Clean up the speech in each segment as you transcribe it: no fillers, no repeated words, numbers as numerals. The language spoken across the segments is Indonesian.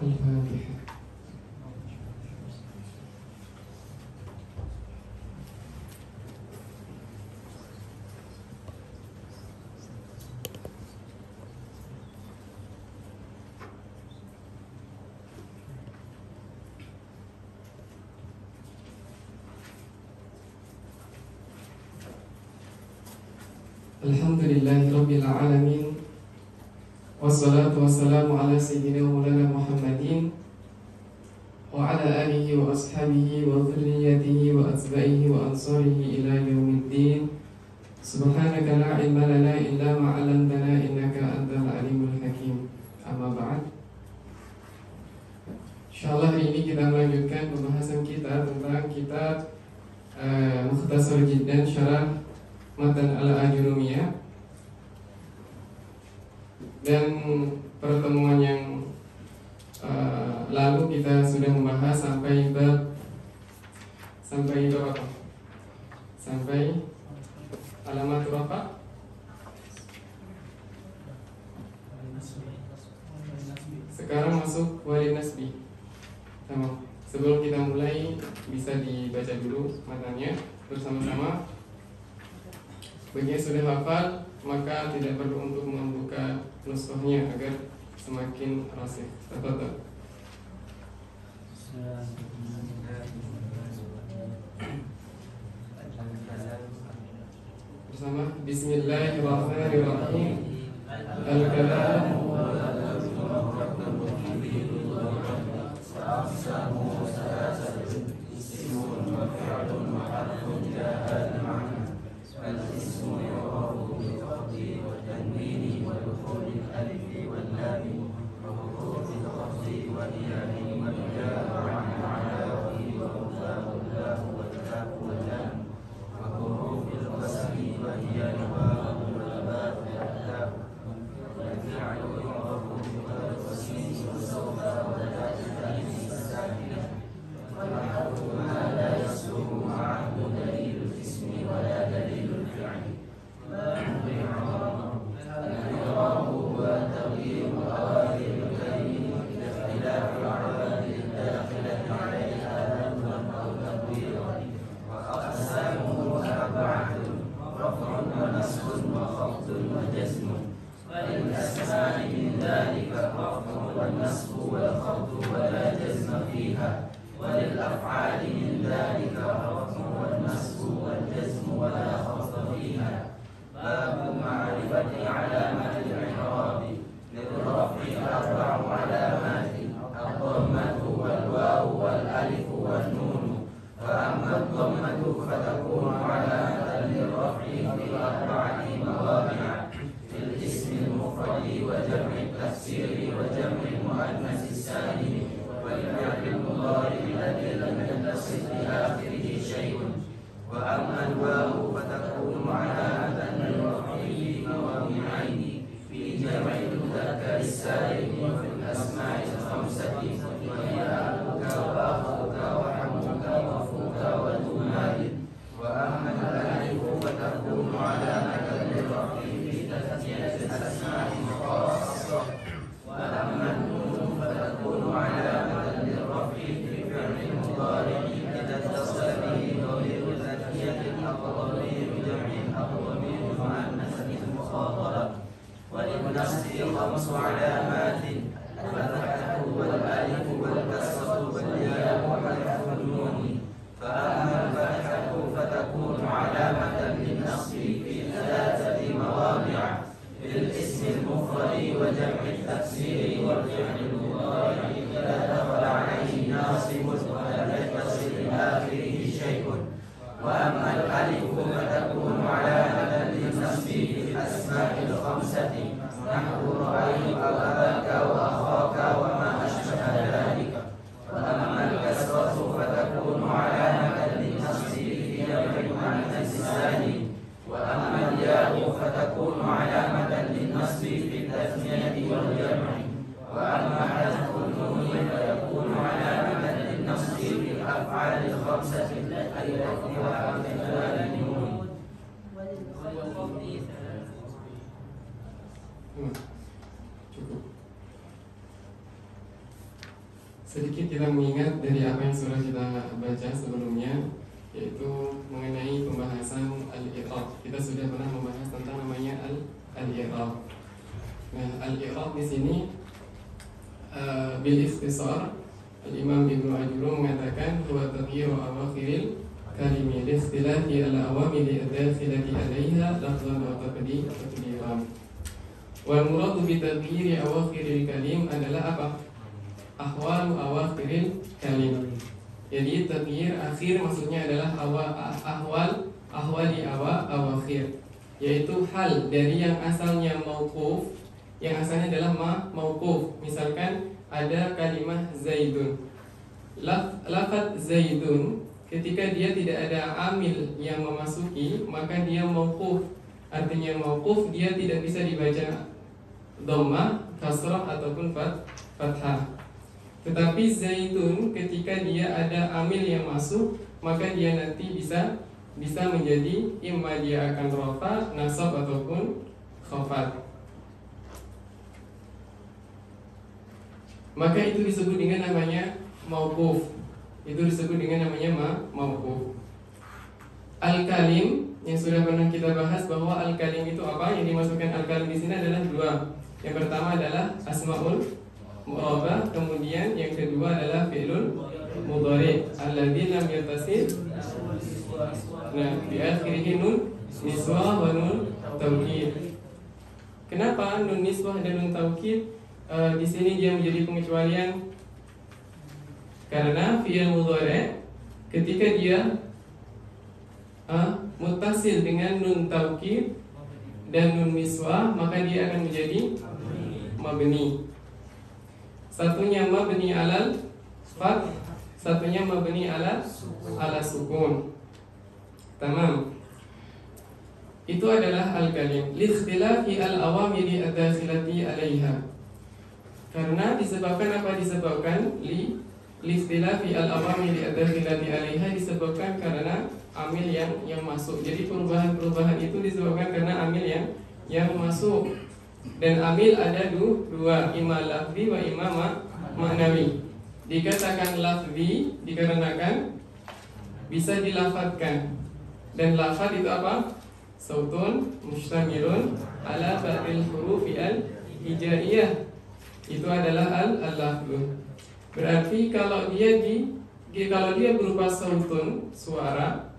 Al-Fatihah. Alhamdulillahirabbil alamin. Wassalatu wassalamu ala sayyidina Maulana Muhammadin wa ala alihi wa ashabihi wa dhurriyyatihi wa atba'ihi wa ansarihi ila yaumiddin. Subhanaka la ilma lana illa ma 'allamtana innaka antal alimul hakim. Amma ba'd. Insyaallah hari ini kita melanjutkan pembahasan kita tentang kitab Mukhtasar Jiddan Syarah Matan Al-Ajurumiyah. Dan pertemuan yang lalu kita sudah membahas sampai apa? Sampai alamat berapa? Sekarang masuk wali nasbi. Tamam. Sebelum kita mulai, bisa dibaca dulu matanya bersama-sama. Bagi yang sudah hafal, maka tidak perlu untuk membuka nuskahnya agar semakin rasih. Tafadhol. Bersama Bismillahirrahmanirrahim. Al-kalamu sedikit kita mengingat dari apa yang sudah kita baca sebelumnya, yaitu mengenai pembahasan al-i'rab. Kita sudah pernah membahas tentang namanya al-i'rab. Nah, al-i'rab di sini bil ikhtisar, Al-Imam Ibnu Ajurrum mengatakan huwa taghyiru awakhiril kalimi li ikhtilafi al-awamil ad-dakhilati 'alayha lafzan wa taqdiran. Wal muradu bi taghyiri awakhiril kalim adalah apa? Ahwalu awakhiril kalim. Jadi taghyir akhir maksudnya adalah ahwali awakhir, yaitu hal dari yang asalnya mauquf, yang asalnya adalah mauquf. Misalkan ada kalimat zaidun, lafaz zaidun, ketika dia tidak ada amil yang memasuki, maka dia mauquf. Artinya mauquf, dia tidak bisa dibaca dhammah, kasrah ataupun fathah. Tetapi zaidun, ketika dia ada amil yang masuk, maka dia nanti bisa menjadi imma dia akan rafa, nasab ataupun khafat. Maka itu disebut dengan namanya mauquf. Itu disebut dengan namanya mauquf. Al-kalim yang sudah pernah kita bahas bahwa al-kalim itu apa? Yang dimasukkan al-kalim di sini adalah dua. Yang pertama adalah asmaul mu'rabah, kemudian yang kedua adalah fi'lul mudhari alladzi lam yattasil bi akhirih nun niswah wa nun taukid. Kenapa nun niswah dan nun taukid di sini dia menjadi pengecualian? Karena fi'il mudhari ketika dia muttasil dengan nun taukid dan nun niswah, maka dia akan menjadi mabni. Satunya mabni alal fath, satunya mabni ala sukun. Tamam. Itu adalah al-kalim li ikhtilafi al-awamili ad-dakhilati 'alaiha. Karena disebabkan apa? Disebabkan li ikhtilafi al-awamili ad-dakhilati 'alaiha, disebabkan karena amil yang masuk. Jadi perubahan itu disebabkan karena amil yang masuk. Dan amil ada dua, imma lafzi wa imma ma'nawi. Dikatakan lafzi dikarenakan bisa dilafadzkan. Dan lafaz itu apa? Sautun mustamilun ala ba'dil hurufi al-hijaiyah. Itu adalah al-lafzu. Berarti kalau dia berupa sautun, suara,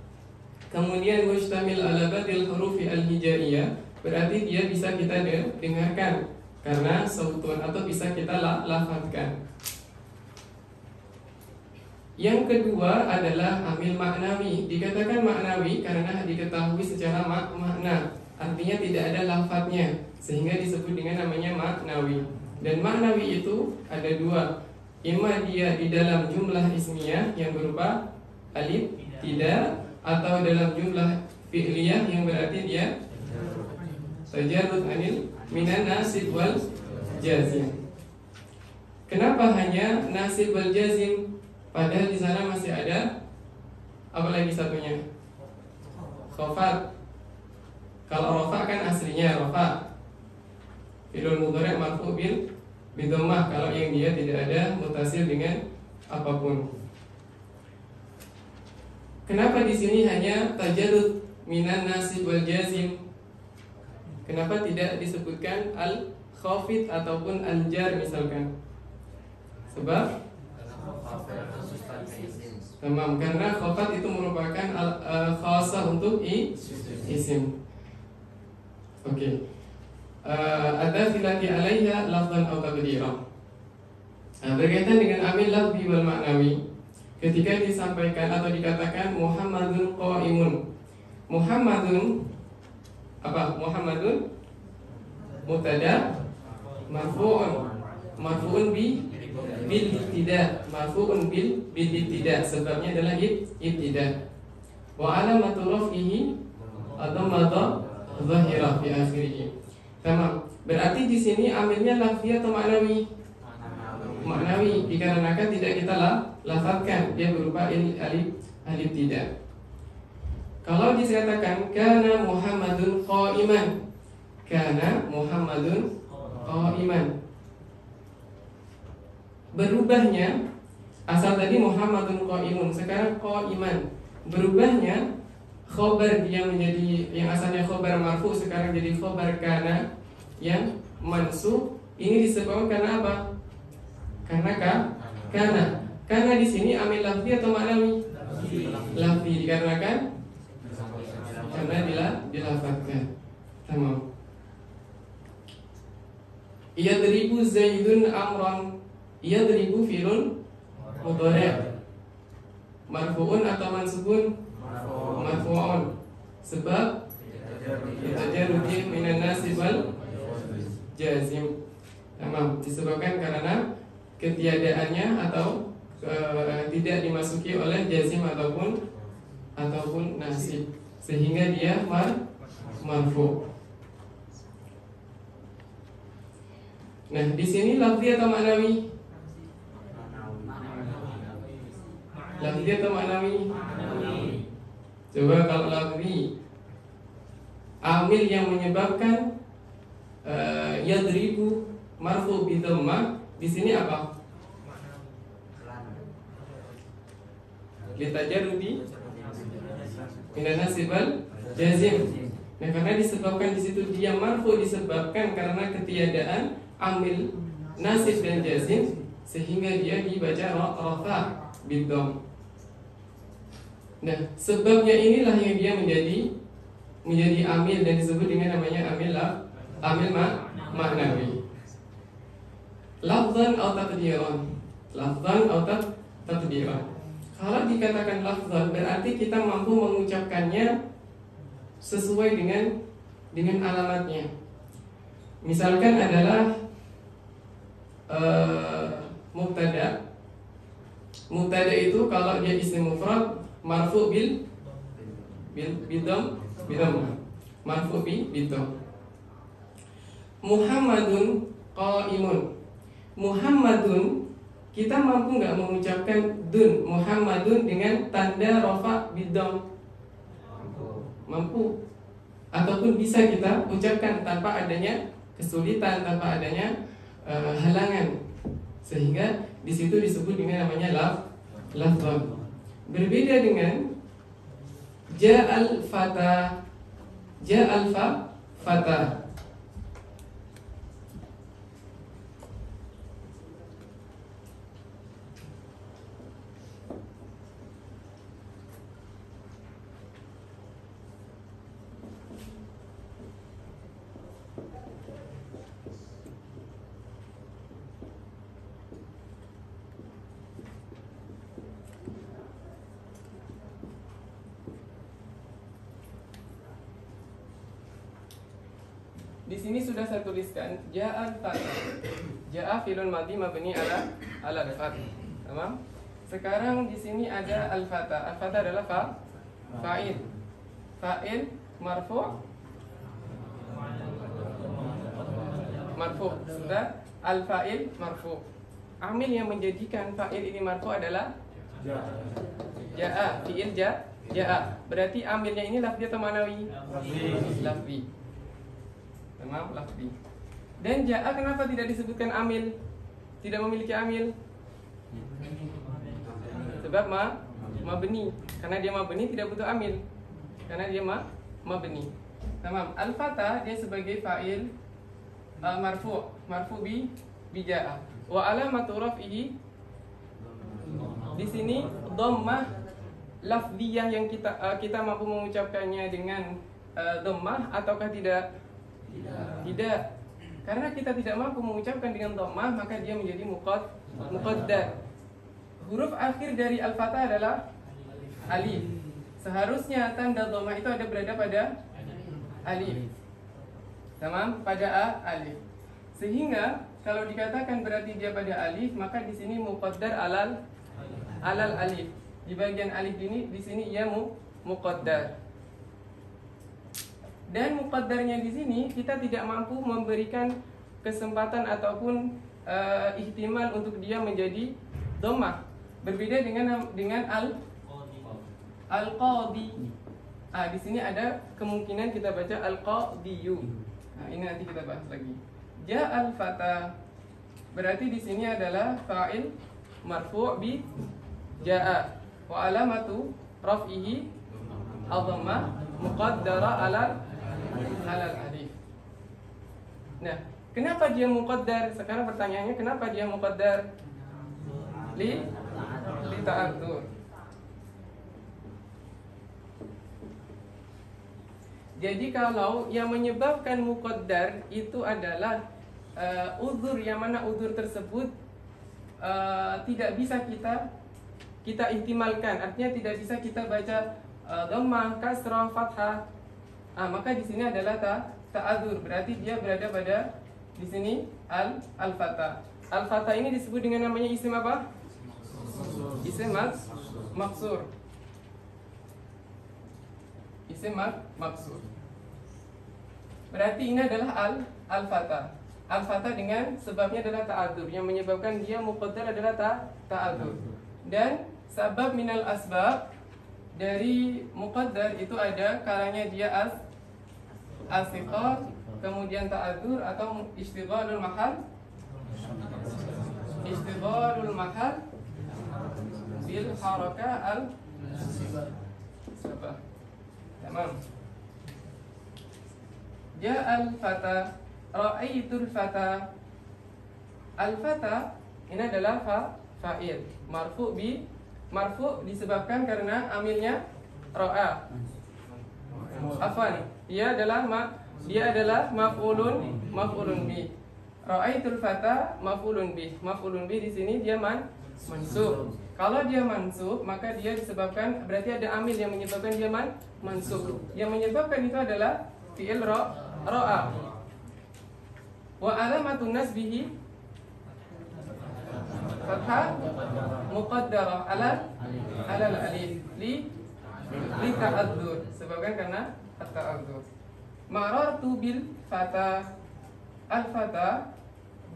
kemudian mustamil ala ba'dil hurufi al-hijaiyah, berarti dia bisa kita dengarkan karena sautun, atau bisa kita lafadzkan. Yang kedua adalah amil maknawi. Dikatakan maknawi karena diketahui secara makna, artinya tidak ada lafadznya, sehingga disebut dengan namanya maknawi. Dan maknawi itu ada dua, imma dia di dalam jumlah ismiyah yang berupa alif tidak, atau dalam jumlah fi'liyah yang berarti dia tajarrud anil minan nasib wal jazim. Kenapa hanya nasib wal jazim? Padahal di sana masih ada apa lagi satunya? Khafat. Kalau rafa kan aslinya rafa. Fi'il mudhari' marfu' bil dhammah, kalau yang dia tidak ada mutasil dengan apapun. Kenapa di sini hanya tajarrud minan nasib wal jazim? Kenapa tidak disebutkan al-khafid ataupun al-jar misalkan? Sebab tamam, karena khafat itu merupakan khasah untuk isim. Oke. Ad-dakhilati 'alaiha lafzan aw taqdiran. Berkaitan dengan amil lafzi wal ma'nawi, ketika disampaikan atau dikatakan Muhammadun qa'imun. Muhammadun apa? Muhammadun mubtada marfu'un bil ibtida, marfu'un bil ibtida, sebabnya adalah ibtida. Wa alamatu raf'ihi ad-dhammah dhahirah fi akhirih. Tamam. Berarti di sini amilnya lafzi atau maknawi? Maknawi, dikarenakan tidak kita lafadzkan, dia berupa alif tidak. Kalau dikatakan kana Muhammadun qa'iman, kana Muhammadun qa'iman, berubahnya Asal tadi Muhammadun qaimun, sekarang qaiman. Berubahnya khobar dia menjadi yang asalnya khobar marfu sekarang jadi khobar kana yang mansub. Ini disebabkan karena apa? Karena di sini amil lafzi atau ma'nawi? Lafzi, dikarenakan karena dilafadzkan. Tamam. Yadribu Zaidun amran. Yadribu fi'lun mudhari'. Marfu'un atau mansubun? Marfu'un. Sebab tajarrudi minan nasib wal jazim. Tamam, disebabkan karena ketiadaannya atau tidak dimasuki oleh jazim ataupun nasib, sehingga dia marfu. Nah, di sini lafzi atau ma'nawi? Lafzi atau ma'nawi? Coba kalau lafzi, amil yang menyebabkan yadribu marfu bi dhammah, di sini apa? Litajarrudi minan nasib wal jazim. Nah, karena disebabkan di situ dia marfu disebabkan karena ketiadaan amil nasib dan jazim, sehingga dia dibaca rafa bidom. Nah, sebabnya inilah yang dia menjadi amil dan disebut dengan namanya amil ma'nawi. Lafzan atau taqdiran. Kalau dikatakan lafzan berarti kita mampu mengucapkannya sesuai dengan alamatnya. Misalkan adalah mubtada. Mubtada itu kalau dia isim mufrad marfu bidom marfu bidom. Muhammadun qaimun. Muhammadun, kita mampu nggak mengucapkan dun Muhammadun dengan tanda rafa bidom? Mampu. Ataupun bisa kita ucapkan tanpa adanya kesulitan, tanpa adanya halangan, sehingga di situ disebut dengan namanya lafzan. Berbeda dengan ja'al fata. Di sini sudah saya tuliskan ja'al fata. Ja'a fi'lun madhi mabni ala al-fath. Tamam? Sekarang di sini ada al-fata. Al-fata adalah fa'il. Fa'il marfu'. Sudah al-fa'il marfu'. Amil yang menjadikan fa'il ini marfu' adalah ja'a. Fi'il ja'a. Berarti amilnya ini lafzi atau ma'nawi? Lafzi. Tamam, lafzi. Dan ja'a kenapa tidak disebutkan amil? Tidak memiliki amil? Sebab mabni. Karena dia mabni tidak butuh amil. Karena dia mabni. Tamam. Al-fata dia sebagai fa'il marfu bi ja'a. Wa alamatu raf'ihi, di sini dhammah lafziyah yang kita mampu mengucapkannya dengan dhammah ataukah tidak? Tidak. Karena kita tidak mampu mengucapkan dengan dhammah, maka dia menjadi muqaddar. Huruf akhir dari al-fatah adalah alif. Seharusnya tanda dhammah itu berada pada alif. Tamam, pada alif. Sehingga kalau dikatakan berarti dia pada alif, maka di sini muqaddar alal alif. Di bagian alif ini di sini ia muqaddar. Dan muqaddarnya di sini kita tidak mampu memberikan kesempatan ataupun ihtimal untuk dia menjadi dhammah. Berbeda dengan al-qadi. Di sini ada kemungkinan kita baca al-qadiyu. Nah, ini nanti kita bahas lagi. Ja'al fata berarti di sini adalah fa'il marfu' bi jaa wa alamatu raf'ihi ad-dhammah muqaddara ala alif. Nah, kenapa dia muqaddar? Sekarang pertanyaannya, kenapa dia muqaddar? Li ta'adzur. Jadi kalau yang menyebabkan muqaddar itu adalah uzur, yang mana uzur tersebut tidak bisa kita ihtimalkan, artinya tidak bisa kita baca dhammah, kasrah, fathah, maka di sini adalah ta'adzur, berarti dia berada pada di sini al-fatha. Al-fatha ini disebut dengan namanya isim apa? Isim maksur. Isim maksur. Berarti ini adalah al-fatha. Al-fatha dengan sebabnya adalah ta'adzur, yang menyebabkan dia muqaddar adalah ta'adzur. Dan sabab minal asbab dari muqaddar itu ada kalanya dia as-siqal, kemudian ta'adzur atau istighalul mahal bil harakah al-sabah. Tamam. Ja'al fata, ra'aitul fata. Al-fata ini adalah fa'il, marfu' disebabkan karena amilnya ra'a. Afwan, dia adalah maf'ulun bi. Ra'aitul fata maf'ulun bi. Maf'ulun bi di sini dia mansub. Kalau dia mansub, maka dia disebabkan, berarti ada amil yang menyebabkan dia mansub. Yang menyebabkan itu adalah fi'il ra'a. Wa alamatun nasbihi fathah muqaddarah ala alif li ta'adzur, sebabkan karena at-ta'adzur. Marartu bil fata. Al-fata,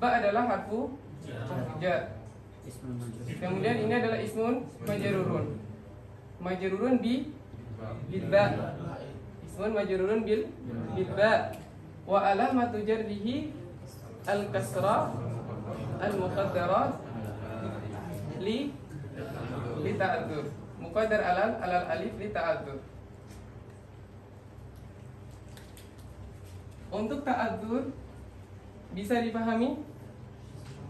ba adalah harfu jar. Kemudian ini adalah ismun majrurun. Majrurun bil ba. Ismun majrurun bil ba. Wa alamatu jarrihi al-kasrah al-muqaddarah li ta'adzur. Muqaddar alal alif li ta'adzur. Untuk ta'adzur bisa dipahami?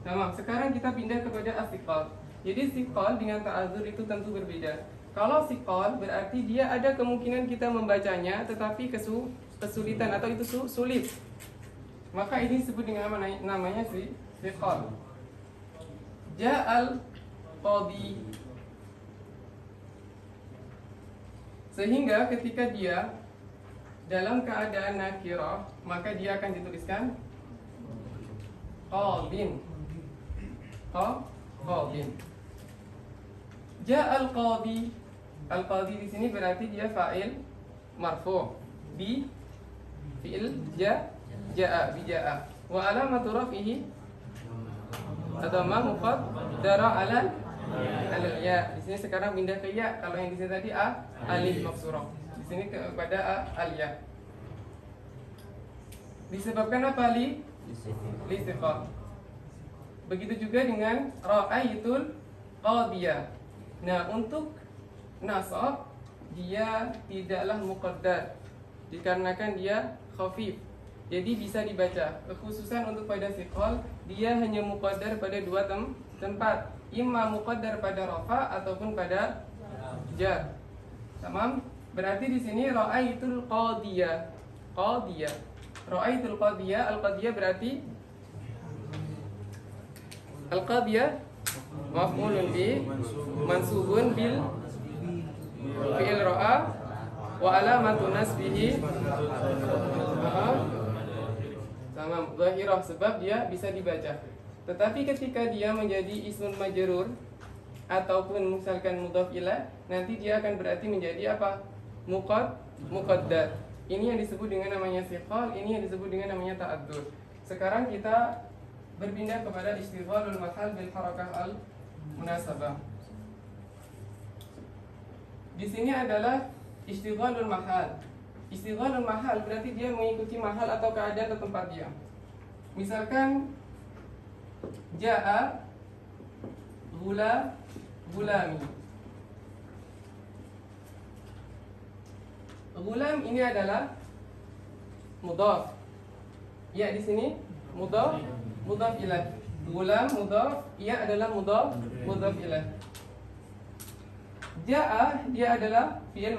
Nah, sekarang kita pindah kepada as-siqal. Jadi siqal dengan ta'adzur itu tentu berbeda. Kalau siqal berarti dia ada kemungkinan kita membacanya tetapi kesulitan atau itu sulit. Maka ini disebut dengan namanya siqal. Ja'al qadi. Sehingga ketika dia dalam keadaan nakirah, maka dia akan dituliskan qadin. Qadin. Ja'al qadi. Al-qadi di sini berarti dia fa'il marfu' bi fi'il ja'a bi ja'a. Wa alamatu raf'ihi ad-dhammah muqaddara ala ya. Di sini sekarang pindah ke ya. Kalau yang di sini tadi alif maksurah. Di sini kepada al-ya. Disebabkan apa li istiqam. Begitu juga dengan ra'aitul qadiyah. Nah, untuk nasab dia tidaklah muqaddar dikarenakan dia khafif. Jadi bisa dibaca. Kekhususan untuk pada siqal dia hanya muqaddar pada dua tempat. Imma muqaddar pada rafa ataupun pada jar. Tamam? Berarti di sini ra'aitul qadiyah. Ra'aitul qadiyah, al-qadiyah berarti al-qadiyah maf'ulun bi mansubun bil fi'il ra'a wa alamatu nasbihi tamam zahirah, sebab dia bisa dibaca. Tetapi ketika dia menjadi ismun majrur ataupun misalkan mudhaf ilaih, nanti dia akan berarti menjadi apa? Muqaddar. Ini yang disebut dengan namanya siqal, ini yang disebut dengan namanya ta'adzur. Sekarang kita berpindah kepada istighalul mahal bil harakah al munasabah. Di sini adalah istighalul mahal. Istighalul mahal berarti dia mengikuti mahal atau keadaan atau tempat dia. Misalkan jaa Gulami. Gulam ini adalah mudhaf. Ya, di sini mudhaf ilaih. Gulam mudhaf, ia adalah mudhaf ilaih. Ja'a dia adalah fi'il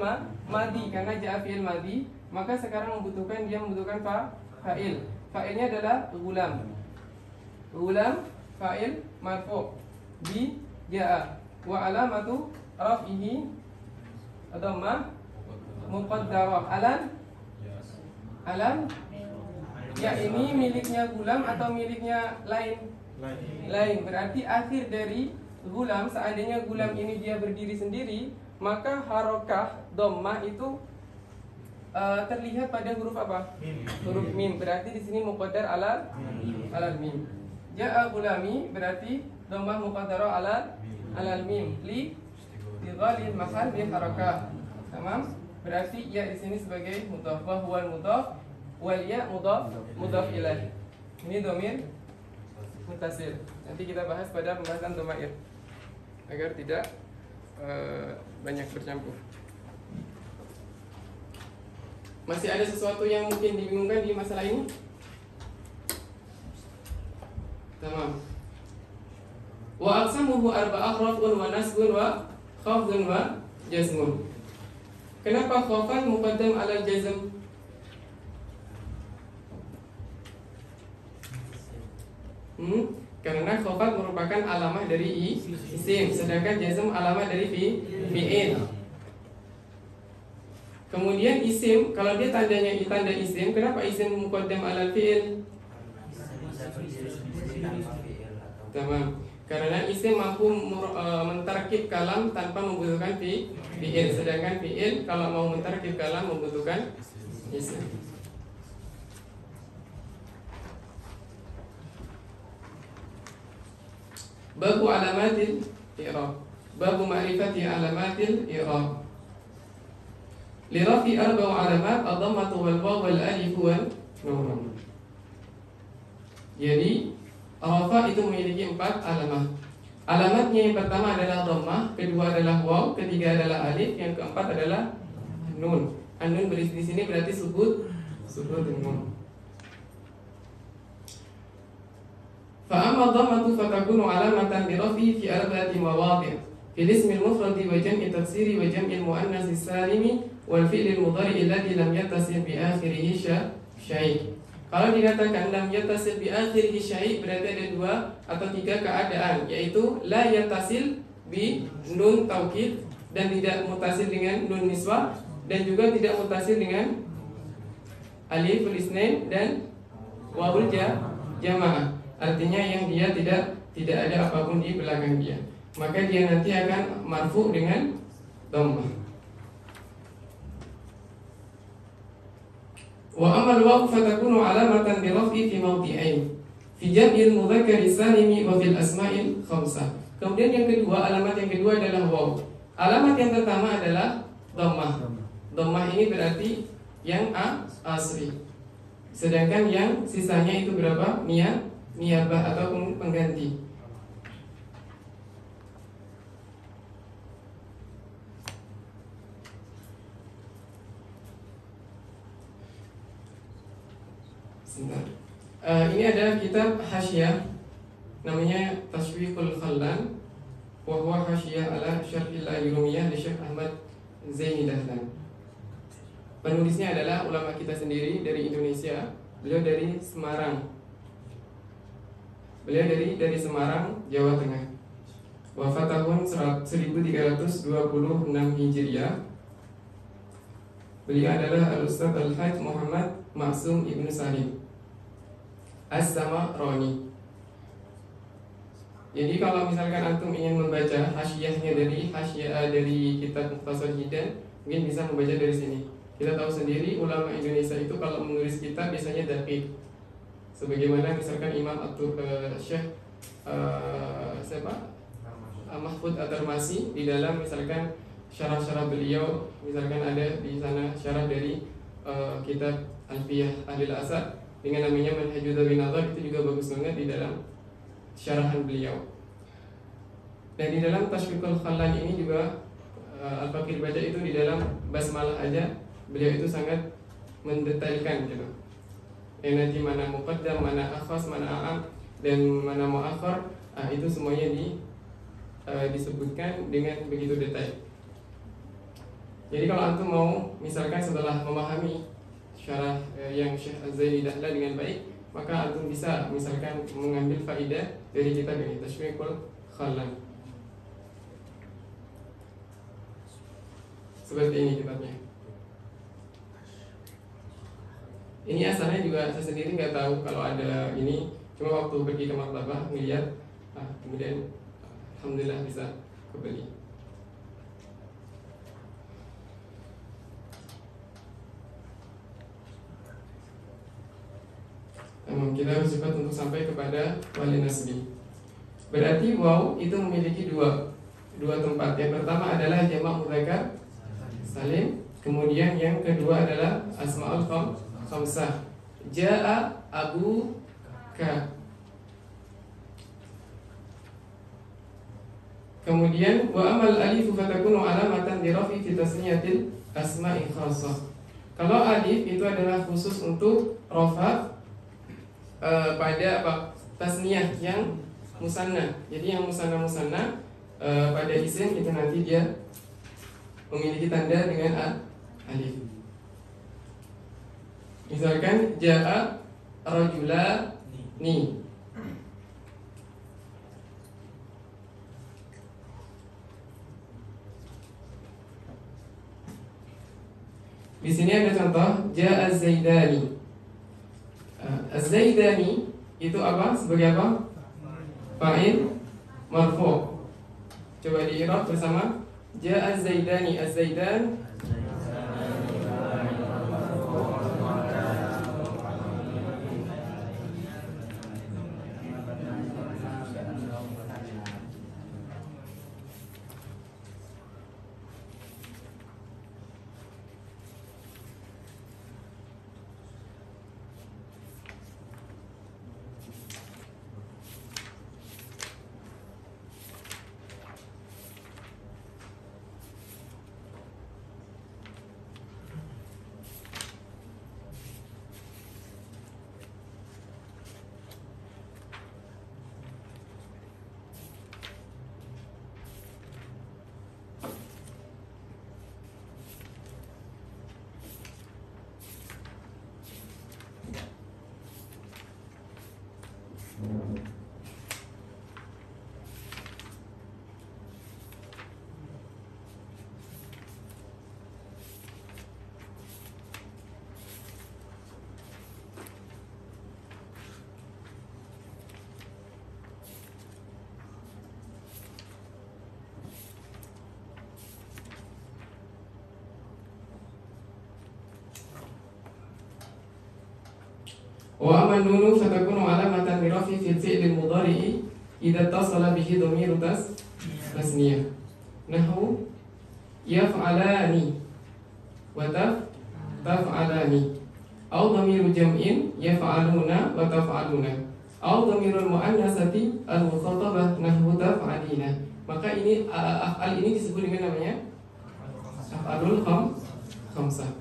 madhi, karena ja'a fi'il madhi, maka sekarang membutuhkan fa'il. Fa'ilnya adalah gulam. Gulam fa'il marfu' bi ja'a wa alamatu raf'ihi dhammah muqaddarah alam. Ya, ini miliknya gulam atau miliknya lain? Berarti akhir dari gulam, seandainya gulam ini dia berdiri sendiri, maka harokah dhammah itu terlihat pada huruf apa? Huruf mim. Berarti di sini muqaddar alal mim. Ja'a gulami berarti dhammah muqaddarah alal mim li ghalil mahal bi harakah. Tamam? Berarti ya di sini sebagai mudhaf, wa huwal mudhaf wal ya mudhaf ilaih. Ini dhamir muttasil. Nanti kita bahas pada pembahasan dhamair agar tidak banyak bercampur. Masih ada sesuatu yang mungkin dibingungkan di masalah ini? Tamam. Wa aqsamuhu arba'ah raf'un wa nasbun wa khafdun wa jazmun. Kenapa khafad muqaddam 'ala jazm? Karena khafad merupakan alamah dari isim, sedangkan jazm alamah dari fi'il. Kemudian isim, kalau dia tandanya tanda isim, kenapa isim muqaddam 'ala fi'il? Tamam. Karena isim mampu mentarkib kalam tanpa membutuhkan fi'il, sedangkan fi'il kalau mau mentarkib kalam membutuhkan isim. Babu alamatil i'rab. Babu ma'rifati alamatil i'rab. Li rafi arba'u alamat ad-dhammatu wal waw wal alif wal nun. Jadi rafa itu memiliki 4 alamat. Alamatnya yang pertama adalah dhammah, kedua adalah waw, ketiga adalah alif, yang keempat adalah nun. An-nun di sini berarti sukut nun. Fa amma dhammatu fatakunu alamatan li rafi fi arba'ati mawadi'. Fil ismi al-mufrad wa jam'i taksiri wa jam'i al-muannas as-salimi wal fi'l al-mudhari' alladhi lam yattasil bi akhirih syai'. Kalau dikatakan lam yattasil bi akhirih syai' berarti ada 2 atau 3 keadaan, yaitu la yattasil bi nun taukid dan tidak mutasil dengan nun niswah, dan juga tidak mutasil dengan aliful isnain dan wawul jamaah. Artinya yang dia tidak ada apapun di belakang dia, maka dia nanti akan marfu dengan dhammah. Wa amal waw fatakunu alamatan bi raf'i fi mawdi'ain fi jam'il mudzakkar salimi wa fil asma'il khamsah. Kemudian yang kedua, alamat yang kedua adalah waw. Alamat yang pertama adalah dhammah. Dhammah ini berarti yang asli. Sedangkan yang sisanya itu berapa? Niyabah ataupun pengganti. Ini ada kitab Hasyah namanya Tashwiqul Khallan wa huwa hasyah ala syarhil Ajrumiyah li Syekh Ahmad Zaini Dahlan. Penulisnya adalah ulama kita sendiri dari Indonesia. Beliau dari Semarang. Beliau dari Semarang, Jawa Tengah. Wafat tahun 1326 Hijriah. Beliau adalah Al-Ustaz Al-Hajj Muhammad Ma'sum Ibnu Salim As-Samarani. Jadi kalau misalkan antum ingin membaca hasyahnya dari kitab Mukhtasar Hidan, mungkin bisa membaca dari sini. Kita tahu sendiri ulama Indonesia itu kalau menulis kitab biasanya daqiq. Sebagaimana misalkan Imam Syekh Mahfud At-Tarmasi di dalam misalkan syarah-syarah beliau, misalkan ada di sana syarah dari kitab Alfiyah Ahlil Asad dengan namanya Manhajul Dzawin Nadhar, itu juga bagus banget di dalam syarahan beliau. Dan di dalam Tashwiqul Khallan ini juga Al-Faqih baca itu di dalam basmalah aja beliau itu sangat mendetailkan gitu. Yang nanti mana muqaddam, mana akhas, mana a'am, dan mana mu'akhar, itu semuanya disebutkan dengan begitu detail. Jadi kalau antum mau misalkan setelah memahami syarah yang Syekh Az-Zaini Dahlan dengan baik, maka antum bisa misalkan mengambil faidah dari kitab ini Tashwiqul Khallan. Seperti ini kitabnya. Ini asalnya juga saya sendiri nggak tahu kalau ada ini, cuma waktu pergi ke maktabah ngeliat, kemudian alhamdulillah bisa kebeli. Kita harus cepat untuk sampai kepada wali nasbi. Berarti waw itu memiliki dua tempat. Yang pertama adalah jamak mudzakkar salim, kemudian yang kedua adalah asmaul khamsah. Jaa Abu Ka. Kemudian wa amal alif fatakunu alamatan li rafi fi tasniyatil asma'i khassah. Kalau alif itu adalah khusus untuk rafa pada tasniyah yang musanna. Jadi yang musanna pada isim itu nanti dia memiliki tanda dengan alif. Misalkan jaa rajulani. Di sini ada contoh jaa az-zaidani. Az-zaidani itu apa? Sebagai apa? Fa'il marfu'. Coba di-i'rab bersama. Jaa az-zaidani, az-zaidan wa aman nunu fatakunu alamatan li rafi fil fi'l al-mudhari'i idza ittasala bihi dhamiru tasniyah. Nahu yaf'alani wa taf'alani, aw dhamiru jam'in yaf'aluna wa taf'aluna, aw dhamirul muannasati al-mukhatabah nahwu taf'alina. Maka ini af'al ini disebut dengan namanya af'alul khamsah.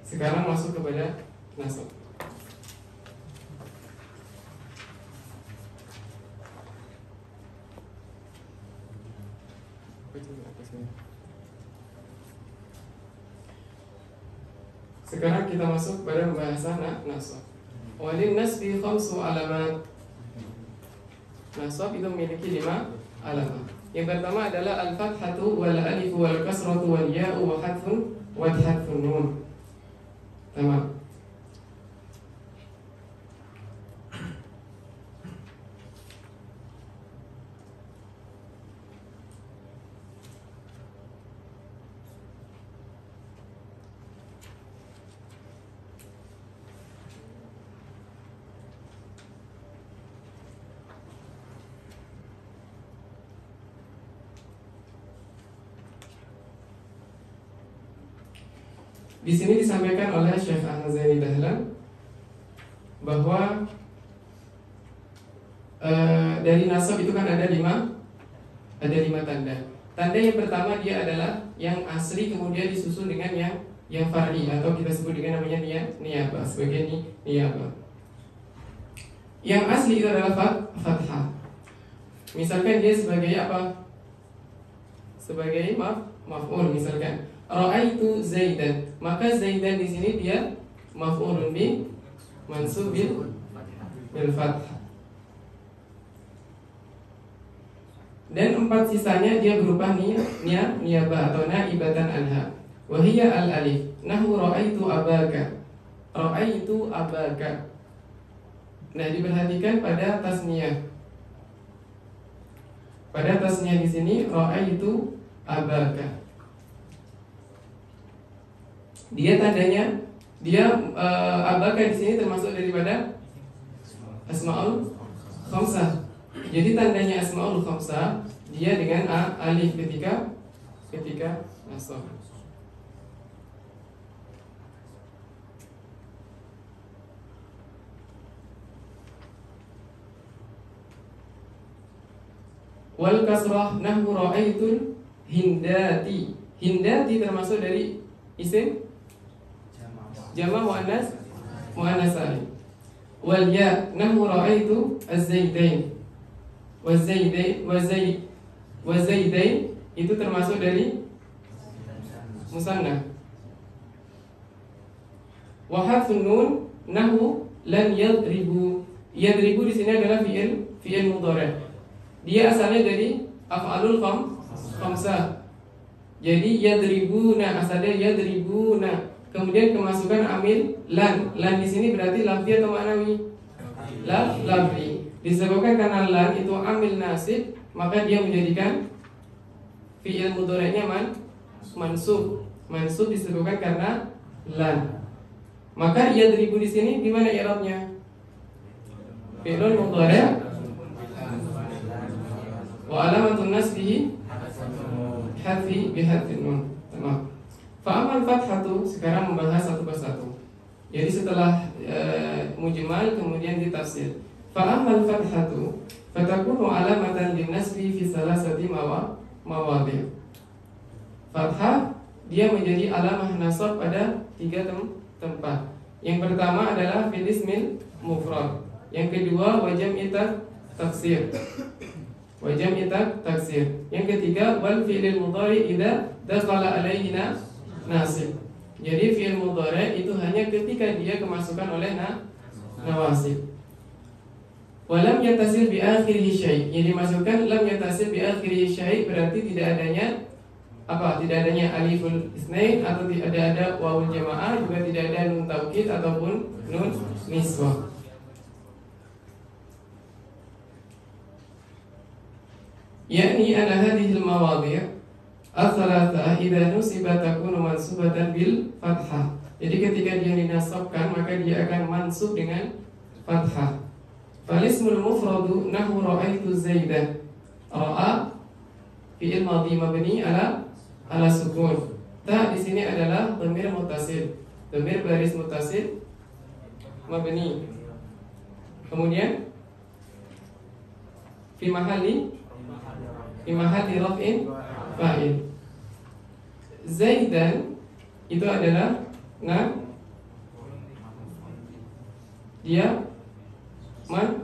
Sekarang masuk kepada nasab. Sekarang kita masuk pada pembahasan nasab. Walin nasbi khamsu alamat. Nasab itu memiliki 5 alamat. Yang pertama adalah al-fathatu wal alifu wal kasratu wal ya'u wa hadfun nun. Tamam. Di sini disampaikan oleh Syekh Az-Zaini Dahlan bahwa dari nasab itu kan ada 5 Ada 5 tanda. Tanda yang pertama dia adalah yang asli kemudian disusul dengan yang far'i atau kita sebut dengan namanya niyabah sebagai niyabah. Yang asli itu adalah fathah. Misalkan dia sebagai apa? Sebagai maf'ul misalkan. Ra'aitu Zaidan. Maka Zaidan di sini dia maf'ulun bi mansub bil fathah. Dan 4 sisanya dia berupa niyabah atau naibatan anha. Wahiyya al-alif. Nahu ra'aitu abaka. Ra'aitu abaka. Nah, diperhatikan pada tasniyah. Pada tasniyah di sini ra'aitu abaka. Dia tandanya abaka di sini termasuk daripada asmaul khamsah. Jadi tandanya asmaul khamsah dia dengan alif ketika nasab. Wal kasrah nahwu ra'aitul hindati. Hindati termasuk dari isim jama' muannas salim. Wal ya nahwu ra'aitu az-zaidain. Wazaidain itu termasuk dari musanna. Wa harfun nun nahwu lan yadribu. Yadribu di sini adalah fi'il mudhari'. Dia asalnya dari af'alul khamsah. Jadi yadribuna asalnya yadribuna. Kemudian kemasukan amil lan. Lan di sini berarti lafzi atau ma'nawi? Lafzi. Disebabkan karena lan itu amil nasib, maka dia menjadikan fi'il mudhari'nya mansub. Mansub disebabkan karena lan. Maka yadribu di sini gimana i'rabnya? Fi'lun mudhari' wa alamatun nasbihi bihadfin nun. Tamam. Fa'amal fathatu, sekarang membahas satu persatu. Jadi setelah mujmal kemudian ditafsir. Fa'amal fathatu fatakunu alamatan linnasbi fi salasati mawadhi'. Fathah dia menjadi alamah nasab pada 3 tempat. Yang pertama adalah fil ismil mufrad. Yang kedua wajam taksir. Yang ketiga wal fi'lil mudhari idza dakhala alaihi nasib. Jadi fi'il mudhari itu hanya ketika dia kemasukan oleh nawasib. Walam yatasil bi akhirihi syai'. Yang dimasukkan lam yatasil bi akhirihi syai' berarti tidak adanya apa? Tidak adanya aliful isnain atau tidak ada wawul jamaah, juga tidak ada nun taukid ataupun nun niswah. Yani ana hadhihi al-mawadhi' ats-tsalatsa idza nusibat takunu mansubatan bil fathah. Jadi ketika dia dinasabkan maka dia akan mansub dengan fathah. Falismul mufradu nahwu ra'aitu Zaidan. Ra'a fi'il madhi mabni ala sukun. Ta di sini adalah dhamir muttasil. Dhamir baris muttasil mabni. Kemudian fi mahalli raf'in fa'il. Zaidan itu adalah dia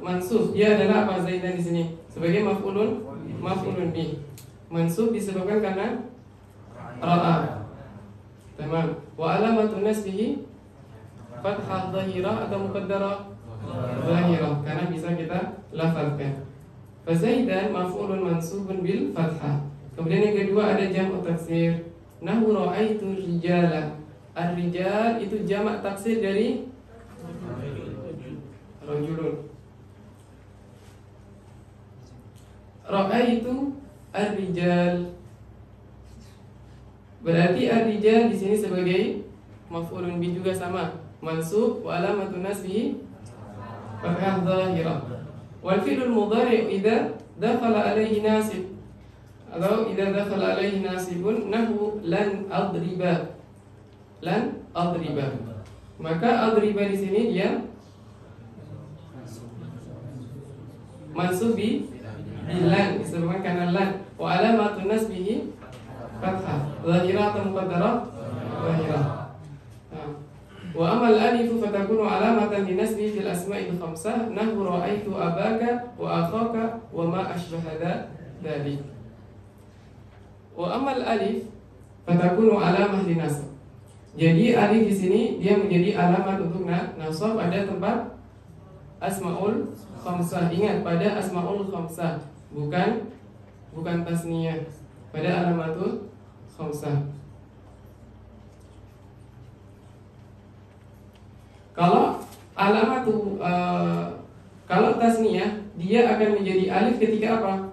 mansub. Dia adalah apa Zaidan di sini? Sebagai maf'ulun bih. Mansub disebabkan karena ra'a. Tamam. Wa alamatun nasbihi fathah dhahirah atau muqaddarah dhahirah karena bisa kita lafazkan. Fa Zaidan maf'ulun mansubun bil fathah. Kemudian yang kedua ada jam'u taksir. Nahwu ra'aitu rijala. Ar-rijal itu jamak taksir dari rajulun. Ra'aitu ar-rijal. Berarti ar-rijal di sini sebagai maf'ulun bih juga sama, mansub wa alamatun nasbihi fathah dhahirah. Wal fi'lul mudhari' idza dakhala alaihi nasib atau idza dakhala alaihi nasibun nahwu lan adriba. Lan adriba. Maka adriba di sini dia mansubi bilan, disebutkan karena lan. Wa alamatun nasbihi fathah, zahirah atau muqaddarah? Zahirah. Wa amal alifu fatakunu alamatan linasbi fil asma'il khamsah nahwu ra'aitu abaka wa akhaka wa ma ashbaha dzalik. Wa amal alif fatakunu alamah linasab. Jadi alif di sini dia menjadi alamat untuk nasab pada tempat asmaul khamsah. Ingat, pada asmaul khamsah, bukan tasniyah, pada alamatul khamsah. Kalau kalau tasniyah dia akan menjadi alif ketika apa?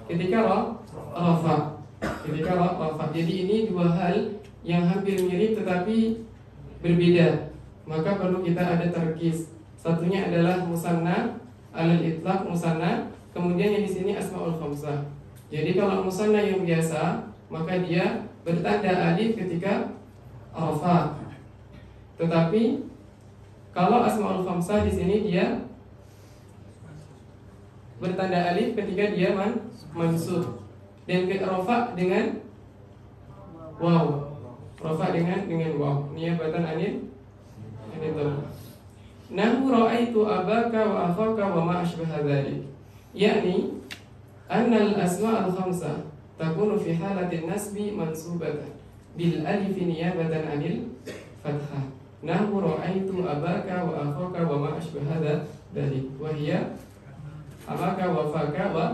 Ketika rafa. Ketika rafa. Jadi ini dua hal yang hampir mirip tetapi berbeda. Maka perlu kita ada terkis. Satunya adalah musanna alal itlaq, musanna. Kemudian yang di sini asmaul khamsah. Jadi kalau musanna yang biasa, maka dia bertanda alif ketika rafa. Tetapi kalau asmaul khamsah di sini dia bertanda alif ketika dia mansub, dan rafa dengan waw, rafa dengan waw, niyabatan anil dhammah. Nahwu ra'aitu abaka wa akhaka wa ma ashbaha dzalik, yakni anna al-asma' al-khamsah takunu fi halatin nasbi mansubatan bil alif niyabatan anil fathah. Nahwu ra'aitu abaka wa akhaka wa ma ashbaha dzalik, wa hiya abaka wa faka wa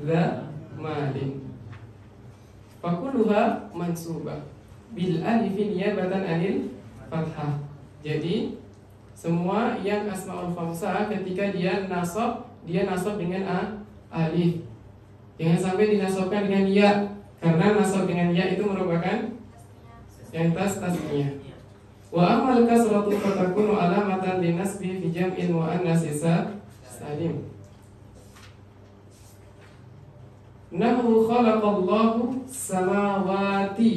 dza malin. Fakulluha mansubah bil alif niyabatan anil fathah. Jadi semua yang asmaul khamsah ketika dia nasab dengan alif. Jangan sampai dinasabkan dengan ya, karena nasab dengan ya itu merupakan yang tasniyah. Wa amal kasratu fatakunu alamatan linasbi fi jam'il muannas salim. Nahwu khalaqallahu samawati.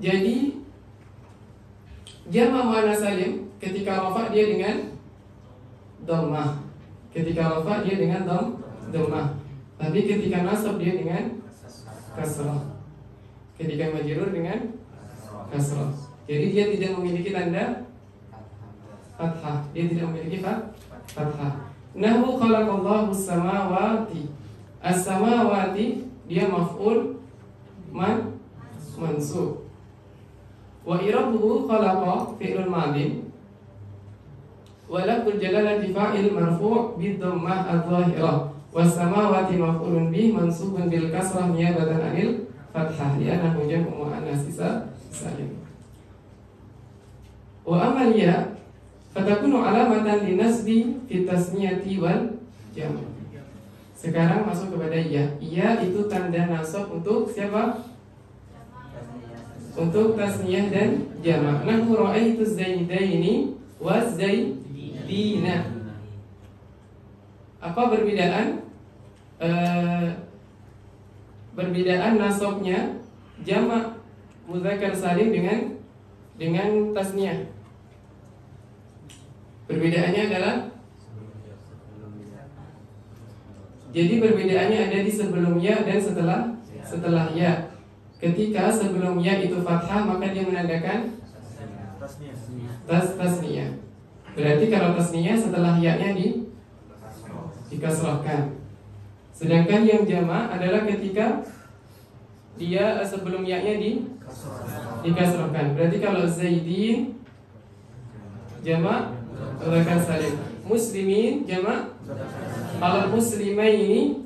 Jadi jamak muannas salim ketika rafa dia dengan dhammah. Tapi ketika nasab dia dengan kasrah. Ketika majrur dengan kasrah. Jadi dia tidak memiliki tanda fathah. Nahwu khalaqallahu samawati. As-samawati dia maf'ul mansub. Wa irabuhu khalaqa fi'lun madin. Wa lafzul jalalati fa'il marfu' bid dhammah adh-dhahirah. Was samawati maf'ulun bih mansubun bil kasrah niyabatan anil fathah li'annahu jam'u muannas salim. Wa amal ya fatakunu alamatan linasbi fi tasniyati wal jam'. Sekarang masuk kepada ya. Ya itu tanda nasab untuk siapa? Untuk tasniyah dan jamak. Nahwu ra'aitu zaidaini wa zaidina. Apa perbedaan? Perbedaan nasabnya jamak muzakkar salim dengan tasniyah. Perbedaannya adalah, jadi perbedaannya ada di sebelum ya dan setelah ya. Ketika sebelum ya itu fathah maka dia menandakan tasniyah. Berarti kalau tasniyah setelah ya-nya dikasrahkan. Sedangkan yang jamak adalah ketika dia sebelum ya-nya dikasrahkan. Berarti kalau zaidin jamak muzakkar salim, muslimin jamak, kalau muslimaini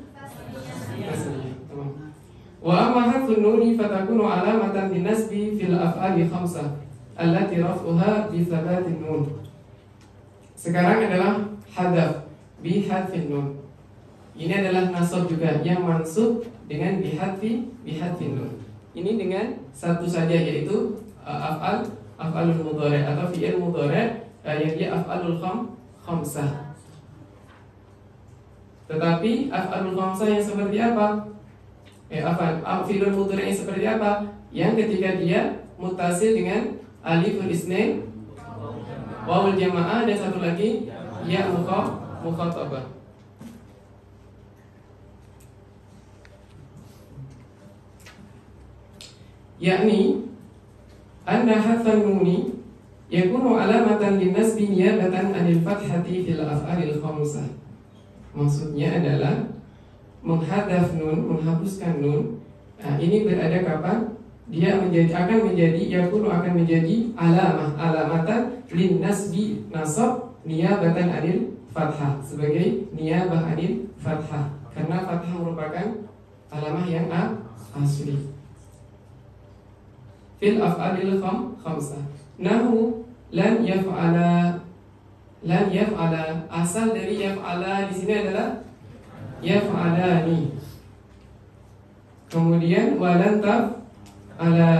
tasniyah. Tamam. Wa amma harfun nuni fatakunu alamatan linasbi fil af'ali khamsah allati raf'uha bi thabatin nun. Sekarang adalah hadaf bi hadfin nun. Ini adalah nasab juga yang mansub dengan bihadfin nun. Ini dengan satu saja, yaitu af'alul mudhari' atau fi'il mudhari' yang dia af'alul khamsah. Tetapi af'alul khamsah yang seperti apa? Fi'il mudhari' yang seperti apa? Yang ketika dia muttasil dengan aliful isnain, wawul jamaah, dan satu lagi ya mukhatabah. Yakni anna hadfan nuni yakunu alamatan linnasbi niyabatan anil fathati fil af'alil khamsah. Maksudnya adalah menghadaf nun, menghapuskan nun. Nah, ini berada kapan? Dia akan menjadi alamatan linnasbi nasab niyabatan anil fathah, sebagai niyabah anil fathah, karena fathah merupakan alamah yang asli. Fil af'alil khamsah. Nahu lan yaf'ala. Asal dari yaf'ala di sini adalah yaf'alani. Kemudian walan taf'ala,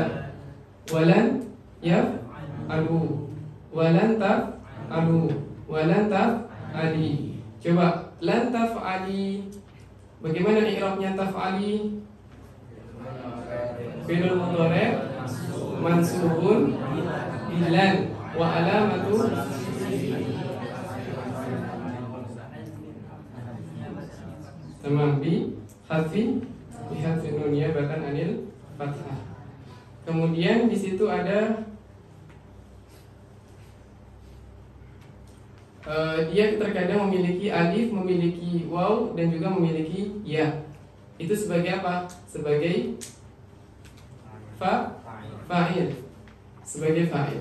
walan yaf'alu, walan taf'alu, walan taf'ali. Coba lan taf'ali, bagaimana i'rabnya taf'ali? Fi'il mudhari' mansubun bilan wa alamatu tamam bi hadfi nun niyabatan anil fathah. Kemudian di situ ada dia terkadang memiliki alif, memiliki waw, dan juga memiliki ya. Itu sebagai apa? Sebagai fa'il, sebagai fa'il.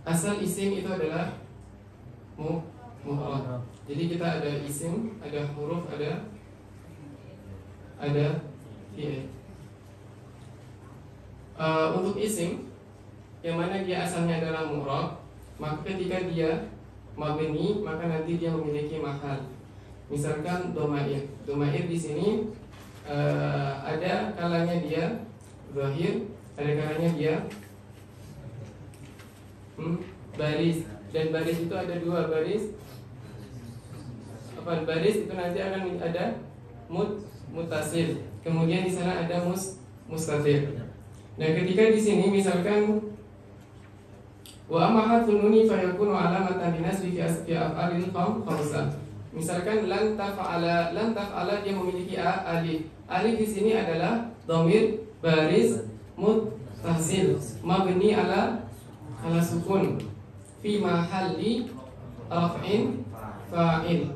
Asal isim itu adalah mu'rab. Jadi kita ada isim, ada huruf, ada fi'il. Untuk isim yang mana dia asalnya adalah mu'rab, maka ketika dia mabni, maka nanti dia memiliki mahal. Misalkan domair. Domair di sini ada kalanya dia zahir, ada kalanya dia baris, dan baris itu ada dua baris. Apa baris itu nanti akan ada mutasil, kemudian di sana ada mustatir. Nah, ketika di sini misalkan wa amma harfun nuni fa yakunu alamatan linasbi fi af'alil khamsah. Misalkan lan taf'ala dia memiliki alif. Alif di sini adalah dhamir baris muttasil mabni ala sukun fi mahalli raf'in fa'il.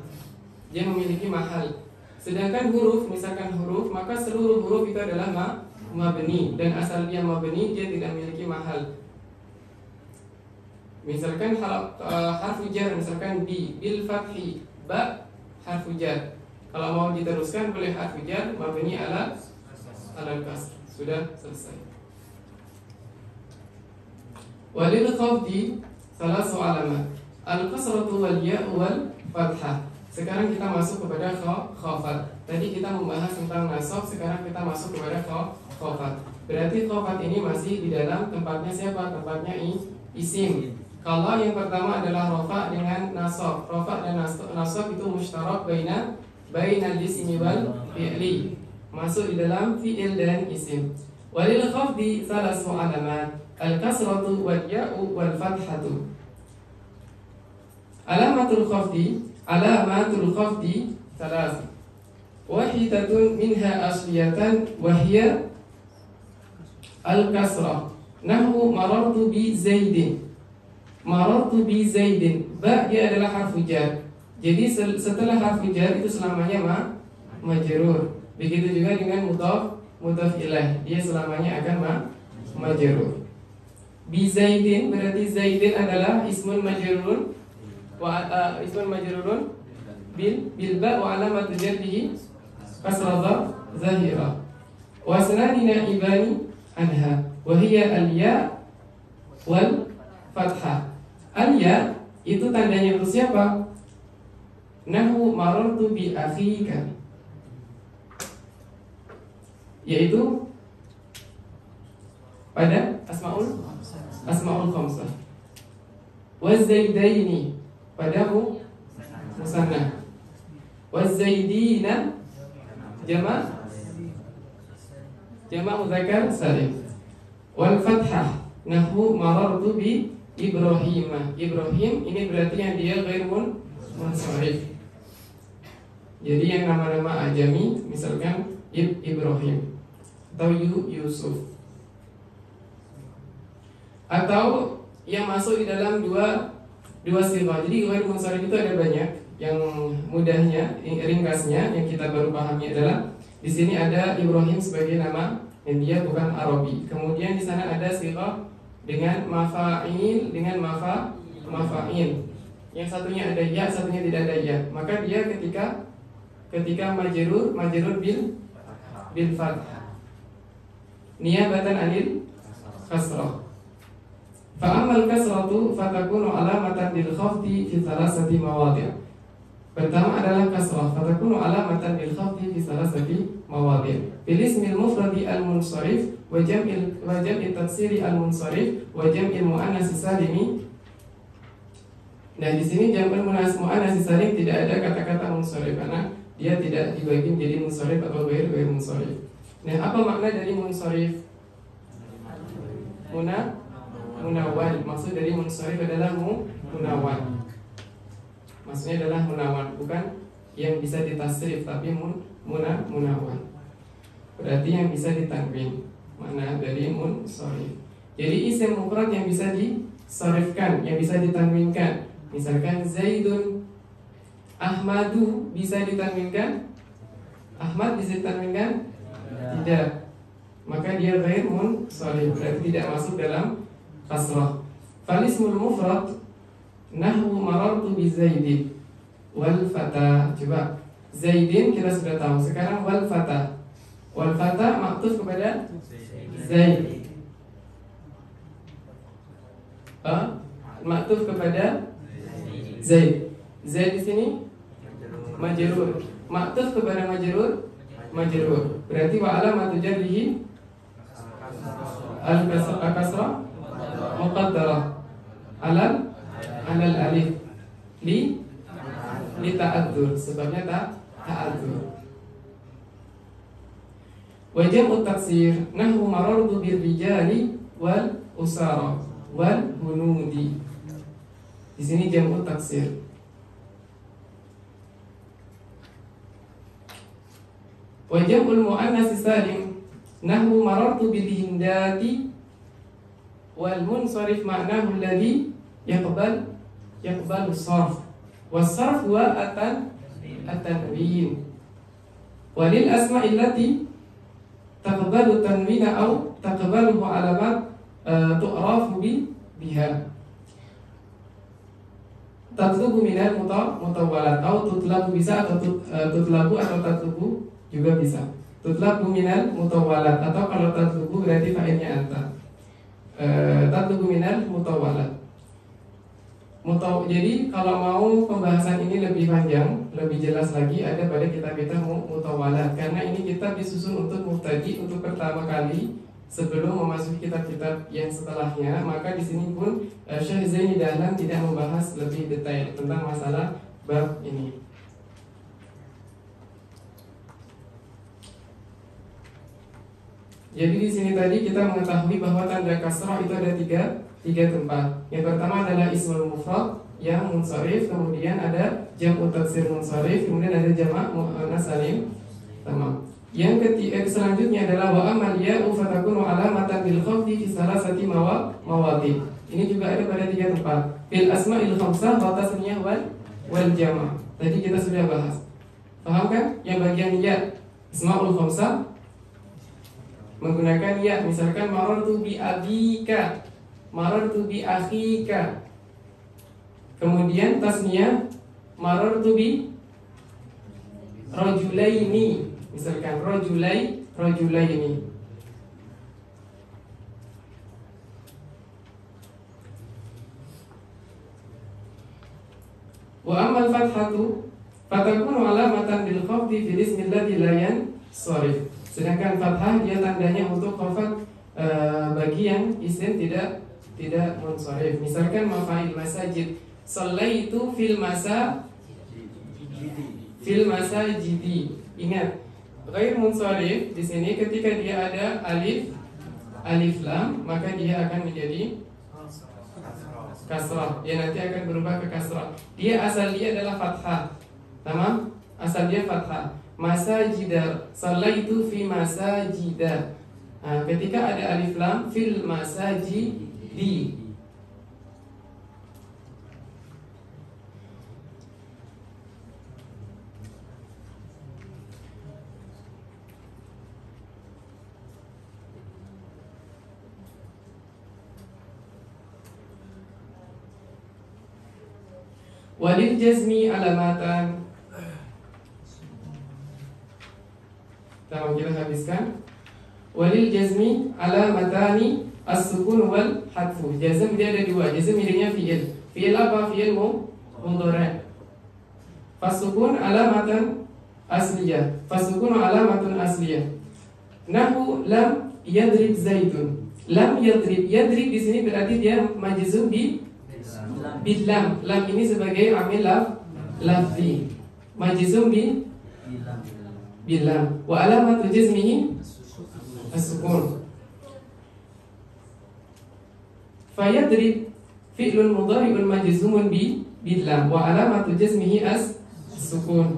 Dia memiliki mahal. Sedangkan huruf, misalkan huruf, maka seluruh huruf itu adalah mabni, dan asal dia mabni dia tidak memiliki mahal. Misalkan harfu jar, misalkan bil fathi, ba harfu jar. Kalau mau diteruskan boleh harfu jar mabni ala kasr. Sudah selesai. Walil khafdi salasu alamat, al-kasratu wal ya' wal fathah. Sekarang kita masuk kepada khafat. Tadi kita membahas tentang nasab, sekarang kita masuk kepada khafat. Berarti khafat ini masih di dalam tempatnya siapa? Tempatnya isim. Kalau yang pertama adalah rafa dengan nasab. Rafa dan nasab itu mushtarak bainal ismi wal fi'li. Masuk di dalam fi'il dan isim. Walil khafdi salasu alamat, al-kasratu wal ya'u wal fathatu. Alamatul khafdi salas. Wahidatun minha asliyatan wa hiya al-kasrah Nahwu marartu bi Zaidin. Marartu bi Zaidin. Ba dia adalah harfu jar. Jadi setelah harfu jar itu selamanya majrur. Begitu juga dengan mudhaf ilaih. Dia selamanya akan majrur. Bi Zaidin berarti Zaidin adalah ismun majrurun ismun majrurun bil ba wa alamatu jarrihi kasrah zahira. Wa sanani naibani anha wa hiya al-ya wal fathah. Al-ya itu tandanya untuk siapa? Nahwu marartu bi akhika, yaitu pada asmaul khamsah. Wa zaidaini pada musanna. Wa zaidina jama' mudzakkar salim. Wal fathah nahwu marartu bi Ibrahim. Ibrahim ini berarti yang dia ghair munsharif. Jadi yang nama-nama ajami misalkan Ibrahim atau Yusuf, atau yang masuk di dalam dua sighah. Jadi ghair munsharif itu ada banyak. Yang mudahnya, ringkasnya yang kita baru pahami adalah di sini ada Ibrahim sebagai nama yang dia bukan Arabi. Kemudian di sana ada sighah dengan mafa'il dengan mafa'il. Yang satunya ada ya, satunya tidak ada ya. Maka dia ketika majrur bil fathah niyabatan anil kasrah. Fa'amal kasratu fatakunu alamatan lil khafdi fi thalathati mawadhi'. Pertama adalah kasrah, fatakunu alamatan lil khafdi fi thalathati mawadhi'. Bil ismil mufradi al munsharif wa jam'i taksiri al munsharif wa jam'il muannas salimi. Nah, di sini jam'ul muannas salim tidak ada kata-kata munsharif karena dia tidak dibagi menjadi munsharif atau ghair munsharif. Nah, apa makna dari munsharif? Munawan. Maksud dari munsharif adalah munawan. Maksudnya adalah munawan, bukan yang bisa ditasrif, tapi munawan. Berarti yang bisa ditanwin. Makna dari munsharif. Jadi isim mufrad yang bisa disharifkan, yang bisa ditanwinkan. Misalkan Zaidun, Ahmadu bisa ditanwinkan? Ahmad bisa ditanwinkan? Tidak. Maka dia ghair munsharif, berarti tidak masuk dalam kasrah. Falismul mufrad nahwu marartu bi Zaidin wal fata. Coba Zaidin kita sudah tahu. Sekarang wal fata. Wal fata maktuf kepada Zaid. Maktuf kepada Zaid. Zaid di sini majrur. Maktuf kepada majrur. Berarti wa alamatu jarrihi al-kasrah muqaddarah alal alif li ta'adzur, sebabnya ta'adzur. Wa jam'u taksir nahwu marartu bir rijali wal usara wal hunudi. Di sini jam'u taksir. Wa jam'ul muannas salim nahwu marartu bil hindati wal munsharif ma'nahu alladhi yaqbalu sarf. Was-sarf huwa at-tanwin. Walil asma'i allati taqbalu tanwina aw taqbaluhu alamat tu'rafu biha. Tatlubu minal mutawwalat atau tutlabu bisa, atau tutlabu atau tatlubu juga bisa. Tutlabu minal mutawwalat, atau kalau tatlubu berarti fa'ilnya anta. Tatlubu minal mutawwalat. Jadi kalau mau pembahasan ini lebih panjang, lebih jelas lagi, ada pada kitab-kitab mutawwalat. Karena ini kitab disusun untuk mubtadi, untuk pertama kali sebelum memasuki kitab-kitab yang setelahnya. Maka di sini pun Syekh Zaini Dahlan tidak membahas lebih detail tentang masalah bab ini. Jadi di sini tadi kita mengetahui bahwa tanda kasrah itu ada tiga tempat. Yang pertama adalah ismul mufrad yang munsharif, kemudian ada jam'u taksir munsharif, kemudian ada jamak muannas salim. Tamam. Yang ketiga selanjutnya adalah wa amal ya'u fatakunu alamatan bil khafdi fi salasati mawadi. Ini juga ada pada 3 tempat. Fil asma'il khamsah wa tasniyah wal jama'. Tadi kita sudah bahas. Paham kan? Yang bagian ya asma'ul khamsah menggunakan ya, misalkan marartu bi abika, marartu bi akhika. Kemudian tasniyah marartu bi rajulaini, misalkan rajulaini. Wa amal fathatu fatakunu alamatan bil khafdi fil ismi alladhi la yansarif. Sedangkan fathah dia tandanya untuk khafat bagi yang isim tidak munsharif. Misalkan mafa'il masajid, shallaitu fil masajidi. Ingat, ghair munsharif di sini ketika dia ada alif lam, maka dia akan menjadi kasrah. Dia nanti akan berubah ke kasrah. Dia asal dia adalah fathah. Tamam? Asal dia fathah. Masajida, shallaitu fi masajida. Nah, ketika ada alif lam fil masajidi. Walil jazmi alamatan. Kita habiskan. Walil jazmi alamatani as-sukun wal hadfu. Jazm dia ada 2. Jazm idenya fi'il. Fi'il apa? Fi'il mudhari'. Fasukun alamatan asliyah. Fasukun alamatun asliyah. Nahu lam yadrib zaitun. Lam yadrib. Yadrib di sini berarti dia majzum bi lam. Lam ini sebagai amil lafzi. Majzum bi lam. Wa alamatu jazmihi as-sukun. Fayadrib fi'lun mudhari'un majzumun bi lam wa alamatu jazmihi as-sukun.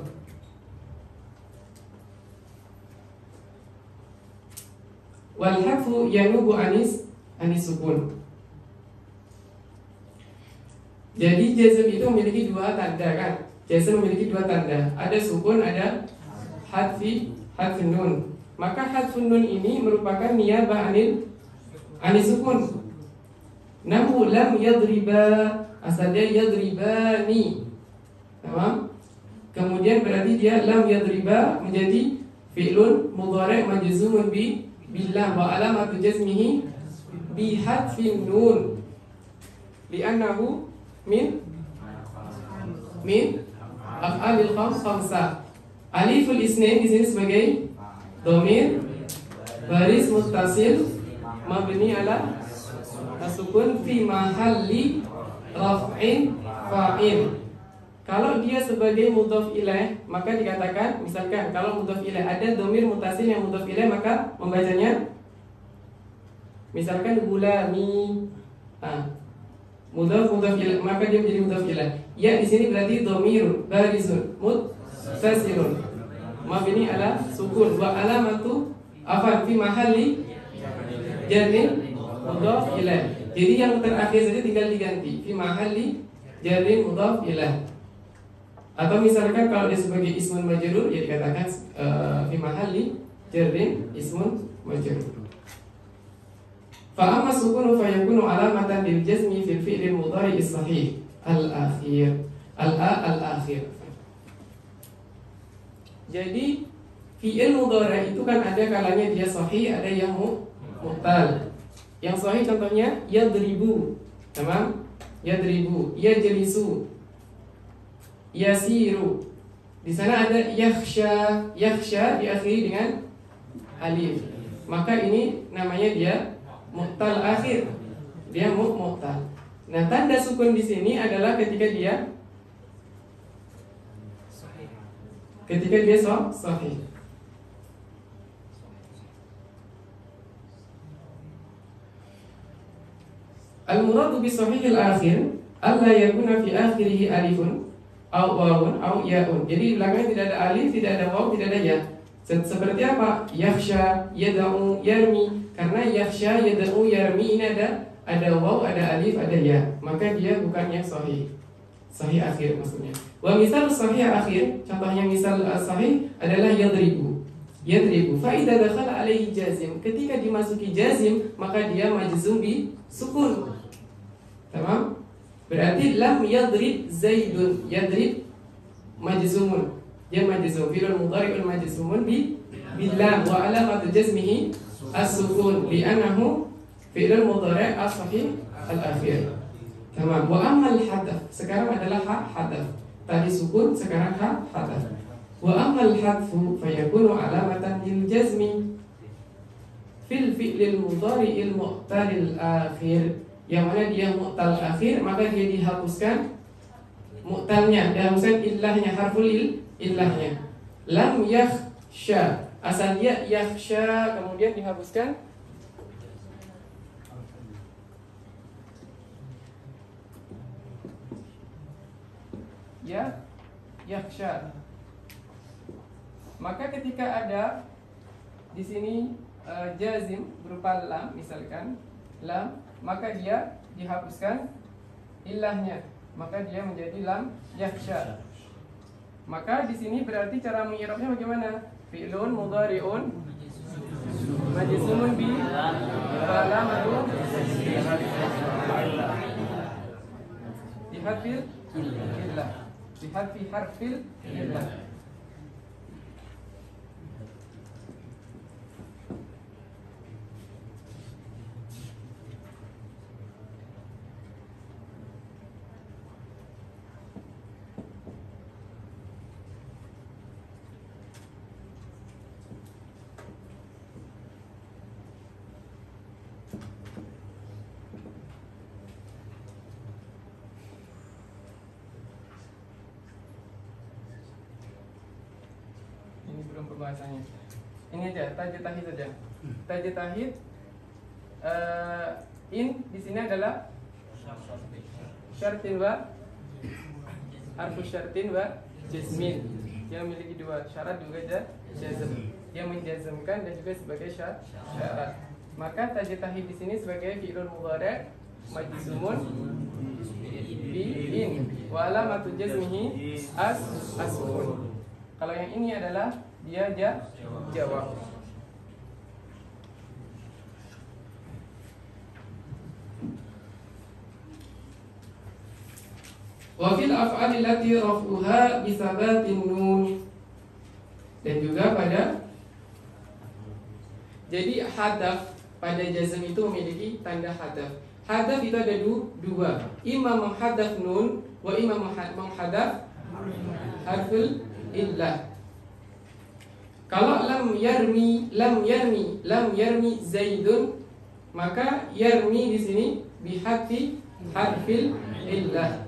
Wal hadfu yanubu anis sukun. Jadi jazm itu memiliki 2 tanda kan? Jazm memiliki 2 tanda. Ada sukun, ada hadfun nun. Maka hadfun nun ini merupakan niyabah anis sukun. Namu lam yadriba, asalnya yadribani. Tamam? Kemudian berarti dia lam yadriba menjadi fi'lun mudhari' majzumun bi lam wa alamatu jazmihi bi hadfin nun. Li'annahu min af'alil khamsah. Aliful isnain di sini sebagai dhamir baris muttasil mabni ala as-sukun fi mahalli raf'in fa'il. Kalau dia sebagai mudhaf ilaih, maka dikatakan, misalkan kalau mudhaf ilaih ada dhamir muttasil yang mudhaf ilaih, maka membacanya misalkan gulami. Mudhaf ilaih, maka dia menjadi mudhaf ilaih. Ya di sini berarti dhamir barizun muttasilun mabni ala sukun wa alamatu afan fi mahalli jarrin mudhaf ilaih. Jadi yang terakhir saja tinggal diganti fi mahalli jarrin mudhaf ilaih. Atau misalkan kalau dia sebagai ismun majrur, ya dikatakan fi mahalli jarrin ismun majrur. Fa amma sukunu fa yakunu alamatan lil jazmi fil fi'l mudhari' as-sahih al-akhir. Al-akhir. Jadi fi'il mudhari' itu kan ada kalanya dia sahih, ada yang mu'tal. Yang sahih contohnya yadribu. Tamam? Yadribu, yajlisu, yasiru. Di sana ada yakhsha. Yakhsha diakhiri dengan alif. Maka ini namanya dia mu'tal akhir. Dia mu'tal. Nah, tanda sukun di sini adalah ketika dia sahih. Al-muradu bi sahihil akhir alla yakuna fi akhirih alifun aw wawun aw ya'un. Jadi di belakangnya tidak ada alif, tidak ada waw, tidak ada ya. Seperti apa? Yakhsha, yad'u, yarmi. Karena yakhsha, yad'u, yarmi ini ada waw, ada alif, ada ya. Maka dia bukannya sahih. Sahih akhir maksudnya. Wa misal sahih akhir, contohnya misal sahih adalah yadribu. Yadribu. Fa idza dakhala alaihi jazim. Ketika dimasuki jazim, maka dia majzum bi sukun. Tamam? Berarti lam yadrib Zaidun. Yadrib majzumun. Dia majzum. Fi'il mudhari'ul majzumun bil lam wa alamatu jazmihi as-sukun li'annahu fi'il mudhari' as-sahih al-akhir. Tamam. Wa ammal hadaf. Sekarang adalah hadaf. Tadi sukun, sekarang hadaf. Wa ammal hadfu fayakunu alamatan lil jazmi fil fi'lil mudhari'il mu'talil akhir. Yang mana dia mu'tal akhir, maka dia dihapuskan mu'talnya, dihapuskan illahnya, harful illahnya. Lam yakhsha, asal ya yakhsha, kemudian dihapuskan ya yakhsha. Maka ketika ada di sini jazim berupa lam, misalkan lam, maka dia dihapuskan ilahnya, maka dia menjadi lam yakhsha. Maka di sini berarti cara mengi'rabnya bagaimana? Fi'lun mudhari'un majzumun bi alamatun bihadfil illah, bihadfi harfil illah. Pembahasannya ini aja, tajdid tahid saja. Tajdid tahid in di sini adalah syartin wa harfu syartin wa jazmin. Dia memiliki dua syarat, juga jazm. Dia menjazmkan dan juga sebagai syarat. Maka tajdid tahid di sini sebagai fi'lun mudhari' majzumun bi in wa alamatu jazmihi as-sukun. Kalau yang ini adalah dia jawab. Wa fil af'ali allati raf'uha bi sabatin nun. Dan juga pada, jadi hadaf pada jazm itu memiliki tanda hadaf. Hadaf itu ada dua, imam menghadaf nun wa imam menghadaf harful illah. Kalau lam yarmi Zaidun, maka yarmi di sini bihadfi harfil illah.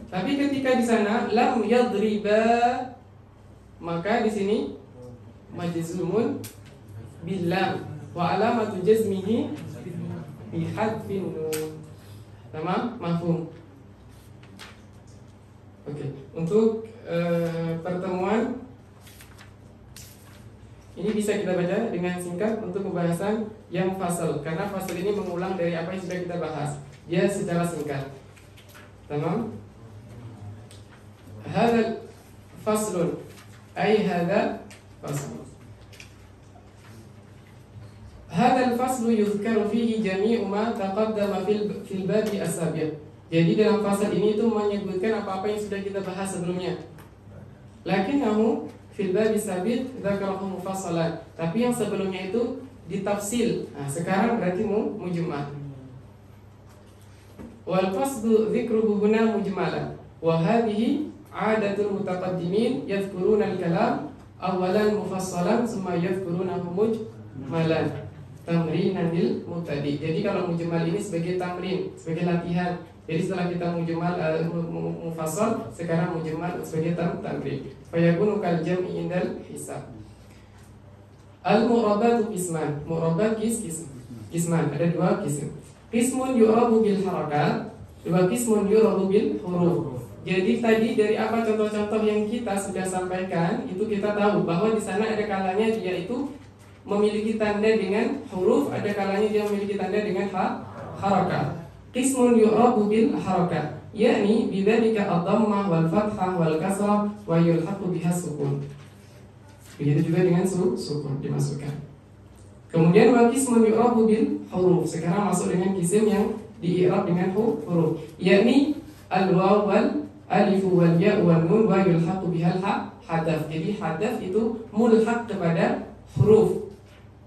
Tapi ketika di sana lam yadriba, maka di sini majzumun bil lam wa alamatu jazmihi bihadfin nun. Tamam, mafhum. Oke, untuk pertemuan ini bisa kita baca dengan singkat untuk pembahasan yang fasal, karena fasal ini mengulang dari apa yang sudah kita bahas. Dia secara singkat. Tamam? Hadal faslun, ay hadal faslun. Hadal faslu yuzkaru fihi jami'u ma taqaddama fil babi as-sabiq. Jadi dalam fasal ini itu menyebutkan apa-apa yang sudah kita bahas sebelumnya. Lakinnahu fil babi sabiq dzakarahu mufassalan. Tapi yang sebelumnya itu ditafsil. Nah, sekarang berarti mujmal. Wal qasdu dzikruhu huna mujmalan. Wa hadhihi 'adatul mutaqaddimin yadhkuruna al-kalam awalan mufassalan thumma yadhkurunahu mujmalan. Tamrinan lil mubtadi. Jadi kalau mujmal ini sebagai tamrin, sebagai latihan. Jadi setelah kita mujmal mufassal, sekarang mujmal sebagai tamrin. Fayakunu kal jam'i indal hisab. Al-mu'rabatu qisman. Mu'rabat qisman. Ada dua qism. Qismun yu'rabu bil harakat, dua qismun yu'rabu bil huruf. Jadi tadi dari apa contoh-contoh yang kita sudah sampaikan itu kita tahu bahwa di sana ada kalanya dia itu memiliki tanda dengan huruf, ada kalanya dia memiliki tanda dengan harakat. Qismun yu'rabu bil harakat, yakni bidzalika ad-dhammah wal fathah wal kasrah wa yulhaqu biha sukun. Begitu juga dengan sukun dimasukkan. Kemudian wa qismun yu'rabu bil huruf. Sekarang masuk dengan kisim yang di-i'rab dengan huruf, yakni al-waw wal alif wal ya wal nun wa yulhaqu bihal hadaf. Jadi hadaf itu mulhaq kepada huruf.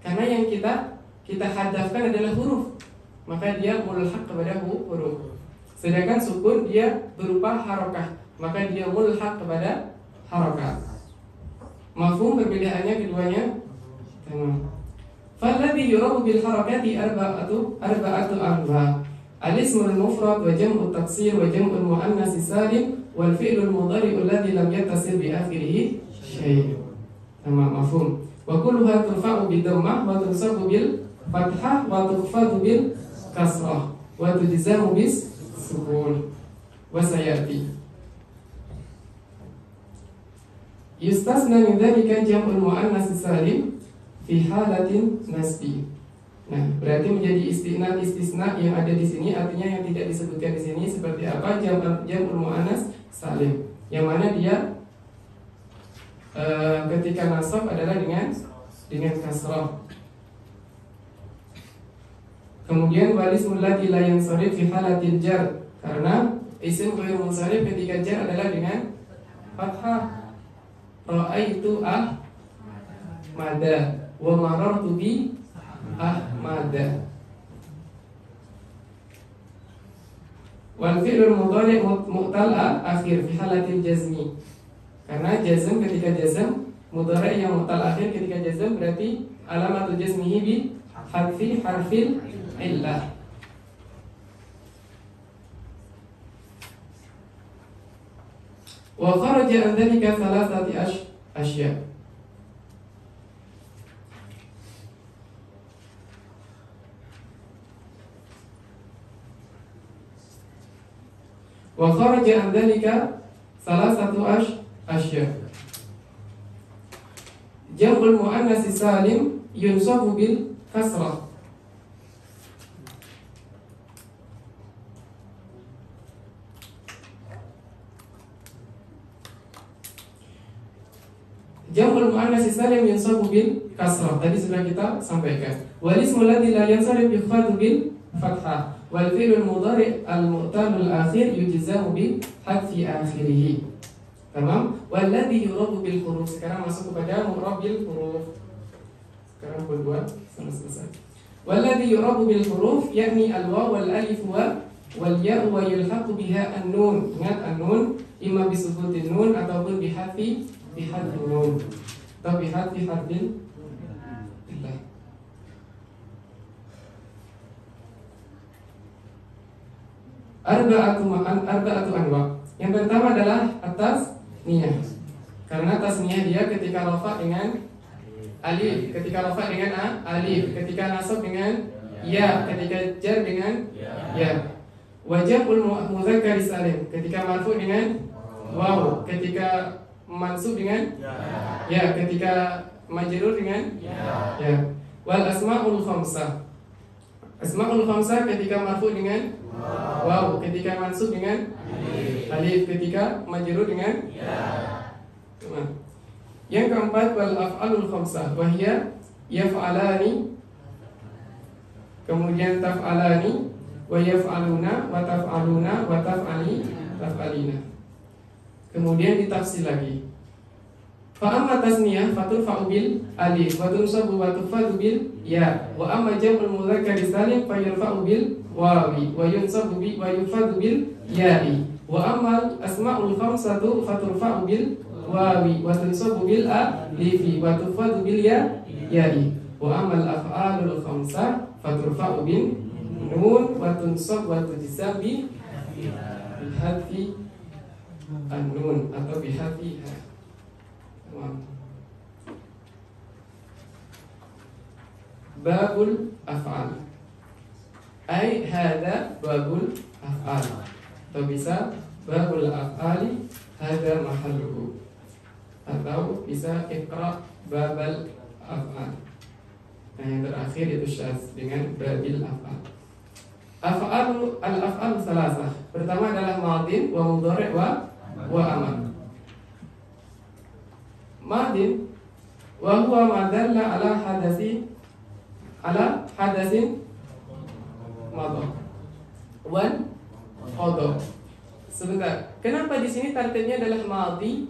Karena yang kita hadafkan adalah huruf, maka dia mulhaq kepada huruf. Sedangkan sukun dia berupa harokah, maka dia mulhaq kepada harokah. Mafhum perbedaannya keduanya? Tamam. Falladhi yurabu bil harakati arba'atu anwa'. Al-ismul mufrad wa jam'u taksir wa jam'ul muannas salim wal fi'lul mudhari'u alladhi lam yattasil bi akhirih syai'. Tamam, mafhum. Wa kulluha turfa'u bi dhammah wa tunsabu bil fathah wa tukhfadu bil kasrah wa tujzamu bis sukun. Wa sayati yustasna min dhalika jam'ul muannas salim fi halatin nasbi. Nah, berarti menjadi istisna yang ada di sini, artinya yang tidak disebutkan di sini seperti apa? Jam'ul muannas salim, yang mana dia ketika nasab adalah dengan kasrah. Kemudian walismul ladzi la yansarif fi halatil jar, karena isim ghairu munsharif ketika jar adalah dengan fathah. Ra'aitu ahmada wa marartu bi ahmada. Wal fi'lul mudhari' mu'tal akhir fi halatil jazmi, karena jazm ketika jazm, mudhari' yang mu'tal akhir ketika jazm berarti alamatul jazmihi bi hadfi harfil illah. Wa kharaja an dhalika thalathati asya'. Wa kharaja an dhalika thalathatu asya'. Jam'ul muannas salim yunsabu bil kasrah. Jam'ul muannas salim yunsabu bil kasrah, tadi sudah kita sampaikan. Wal ismul ladzi la yansarif yukhfadu bil fathah. Wal fi'lul mudhari' al mu'talul akhir yujzamu bi hadfi akhirih. Tamam? Wal ladzi yurabu bil huruf. Sekarang masuk kepada mu'rab bil huruf. Sekarang berdua selesai. Wal ladzi yurabu bil huruf yakni al waw wal alif wal ya wa yulhaqu biha an-nun. Ingat an-nun imma bisubutin nun ataupun bihadfi nun atau bihadfi harfin illah. Arba'atu anwa'. Yang pertama adalah tasniyah, karena tasniyah dia ketika rafa dengan alif, ketika rafa dengan alif, ketika nasab dengan ya, ketika jar dengan ya. Wajabul mudzakkar salim, ketika marfu dengan waw, ketika mansub dengan ya, ketika majrur dengan ya. Wal asmaul khamsah. Asmaul khamsah ketika marfu dengan waw, ketika mansub dengan alif, ketika majrur dengan ya. Yang keempat wal af'alul khamsah, wahya yaf'alani, kemudian taf'alani, wa yaf'aluna, wa taf'aluna, wa taf'alina. Kemudian ditafsir lagi. Fa amma tasniyah faturfa'u bil alif wa tunsabu wa tukhfadu bil ya. Wa amma jam'ul mudzakkar salim fa yurfa'u bil wawi wa yunsabu bi wa yufadu bil ya'i. Wa amma asma'ul khamsatu faturfa'u bil wawi wa tunsabu bil alifi wa tukhfadu bil ya'i. Wa amma al af'alul khamsah faturfa'u bin nun wa tunsabu wa tujzam bi hadfi an-nun atau bihadfiha. Babul af'al, ai hada babul af'al, atau bisa babul af'ali hadza mahalluhu, atau bisa iqra babal af'al. Nah, yang terakhir itu syadz dengan babil af'al. Al-af'al salasah. Pertama adalah madin wa mudhari' wa amr. Madin wa huwa ma dalla ala hadasin madha wan qadha. Sebentar. Kenapa di sini tartibnya adalah madhi,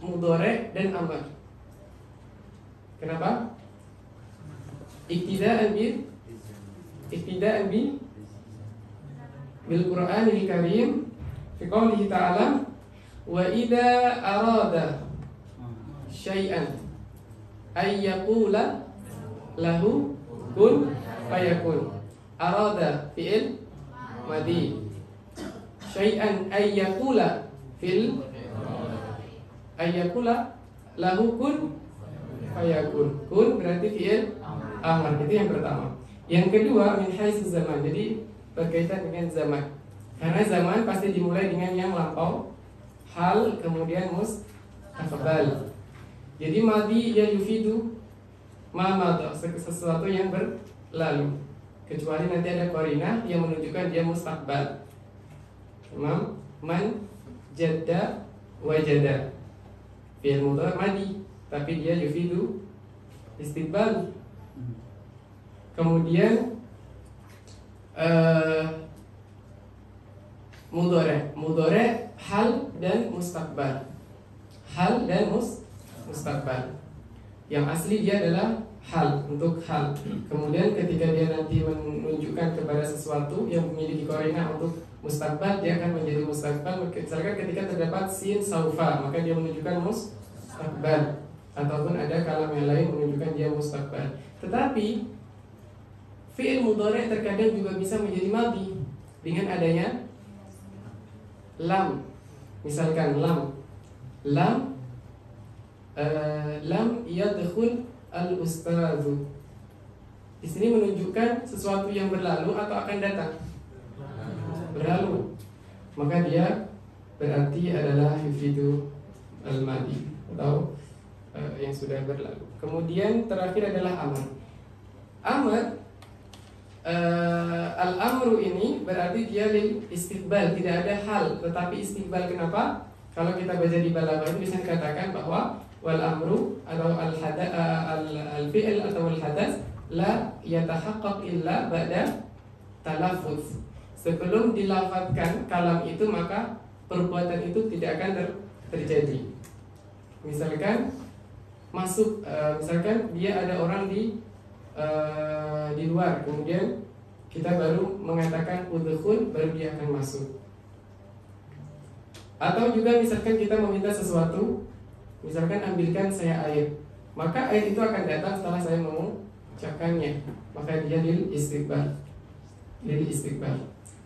mudhari' dan amr? Kenapa? Iktidaan bil Qur'anil Karim fi qoulihi ta'ala wa idza arada syai'an ay yaqula lahu kun fayakun. Arada fi'il madhi, syai'an ay yaqula lahu kun fayakun. Kun berarti fi'il amr, itu yang pertama. Yang kedua min haitsu zaman, jadi berkaitan dengan zaman. Karena zaman pasti dimulai dengan yang lampau, hal, kemudian mustaqbal. Jadi madhi ya yufidu ma madha, sesuatu yang berlalu. Kecuali nanti ada qarinah yang menunjukkan dia mustaqbal. Man jadda wajada, fi'il mudhari madhi, tapi dia yufidu istiqbal. Kemudian mudhari hal dan mustaqbal. Hal dan mustaqbal. Yang asli dia adalah hal, untuk hal. Kemudian ketika dia nanti menunjukkan kepada sesuatu yang memiliki qarinah untuk mustaqbal, dia akan menjadi mustaqbal. Misalkan ketika terdapat sin saufa, maka dia menunjukkan mustaqbal. Ataupun ada kalam yang lain menunjukkan dia mustaqbal. Tetapi fi'il mudhari' terkadang juga bisa menjadi madhi dengan adanya lam. Misalkan lam yadkhul al-ustadzu. Di sini menunjukkan sesuatu yang berlalu atau akan datang. Berlalu. Maka dia berarti adalah yufidu al-madhi atau yang sudah berlalu. Kemudian terakhir adalah amr. Al-amru ini berarti dia lil istiqbal, tidak ada hal tetapi istiqbal. Kenapa? Kalau kita baca di balaghah itu bisa dikatakan bahwa wal amru atau al-fi'l atau al-hadas la yatahaqqaq illa ba'da talaffuz. Sebelum dilafadzkan kalam itu maka perbuatan itu tidak akan terjadi. Misalkan masuk, misalkan dia ada orang di luar, kemudian kita baru mengatakan udkhul, baru dia akan masuk. Atau juga misalkan kita meminta sesuatu, misalkan ambilkan saya air, maka air itu akan datang setelah saya mengucapkannya, maka dia lil istiqbal.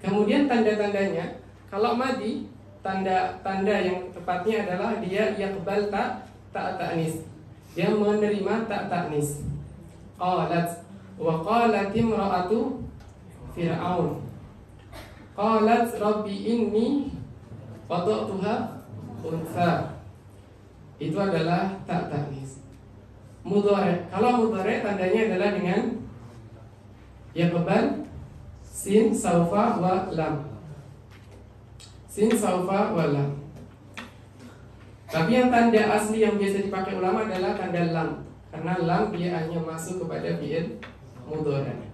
Kemudian tanda-tandanya, kalau madhi, tanda yang tepatnya adalah dia yaqbal ta'nis, dia menerima ta'nis. Qalat wa qalat imra'atu fir'aun qalat rabbi inni wada'tuha untha. Itu adalah ta'nis. Mudhari', kalau mudhari' tandanya adalah dengan yaqbal sin saufa wa lam. Sin saufa wa lam. Tapi yang tanda asli yang biasa dipakai ulama adalah tanda lam. Karena lam dia hanya masuk kepada fi'il mudhari'.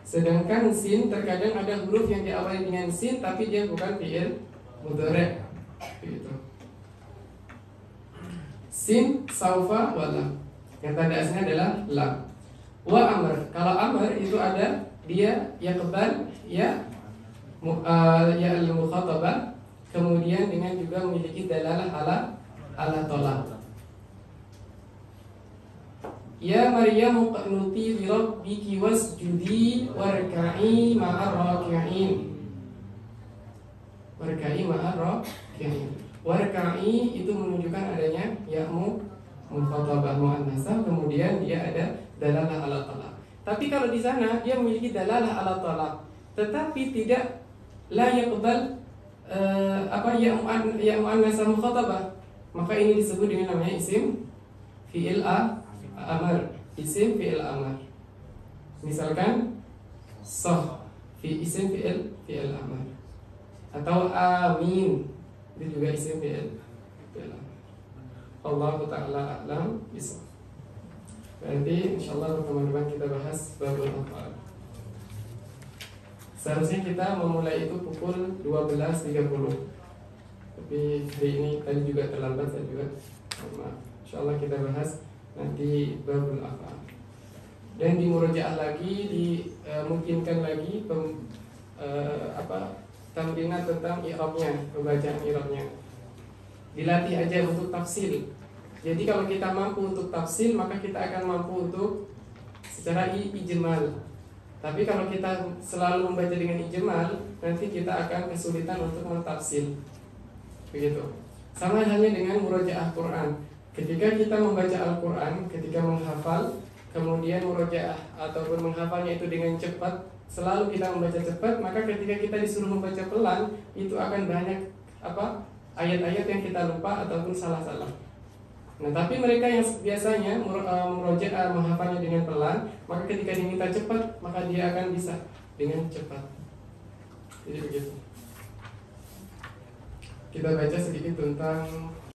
Sedangkan sin terkadang ada huruf yang diawali dengan sin tapi dia bukan fi'il mudhari'. Begitu. Sin, saufa, wa lam. Yang tanda aslinya adalah lam. Wa amr. Kalau amr itu ada dia yaqbal ya al-mukhatabah, kemudian dengan juga memiliki dalalah ala tolak. Ya Maryam qnuti li rabbiki wasjudi warka'i ma'ar raki'in. Warka'i ma'ar raki'in. Warka'i itu menunjukkan adanya ya'mu mukhatabah muannasah, kemudian dia ada dalalah ala talaq. Tapi kalau di sana dia memiliki dalalah ala talaq, tetapi tidak la yaqbal ya muannasah mukhatabah, maka ini disebut dengan namanya isim fi'il amr. Isim fi'il amr. Misalkan soh isim fi'il amr, atau amin itu juga isim fi'il amr. Allah ta'ala a'lam bishawab. Nanti insyaallah teman-teman kita bahas babul af'al. Seharusnya kita memulai itu pukul 12.30, tapi hari ini tadi juga terlambat, saya juga maaf. Insyaallah kita bahas nanti babul af'al. Dan di murojaah lagi, dimungkinkan lagi tamrinat tentang i'rabnya, pembacaan i'rabnya. Dilatih aja untuk tafsil. Jadi kalau kita mampu untuk tafsil, maka kita akan mampu untuk secara ijmal. Tapi kalau kita selalu membaca dengan ijmal, nanti kita akan kesulitan untuk mentafsil. Begitu. Sama halnya dengan murojaah Quran. Ketika kita membaca Al-Quran, ketika menghafal, kemudian murojaah ataupun menghafalnya itu dengan cepat, selalu kita membaca cepat, maka ketika kita disuruh membaca pelan, itu akan banyak ayat-ayat yang kita lupa ataupun salah-salah. Nah, tapi mereka yang biasanya murojaah menghafalnya dengan pelan, maka ketika diminta cepat, maka dia akan bisa dengan cepat. Jadi begitu. Kita baca sedikit tentang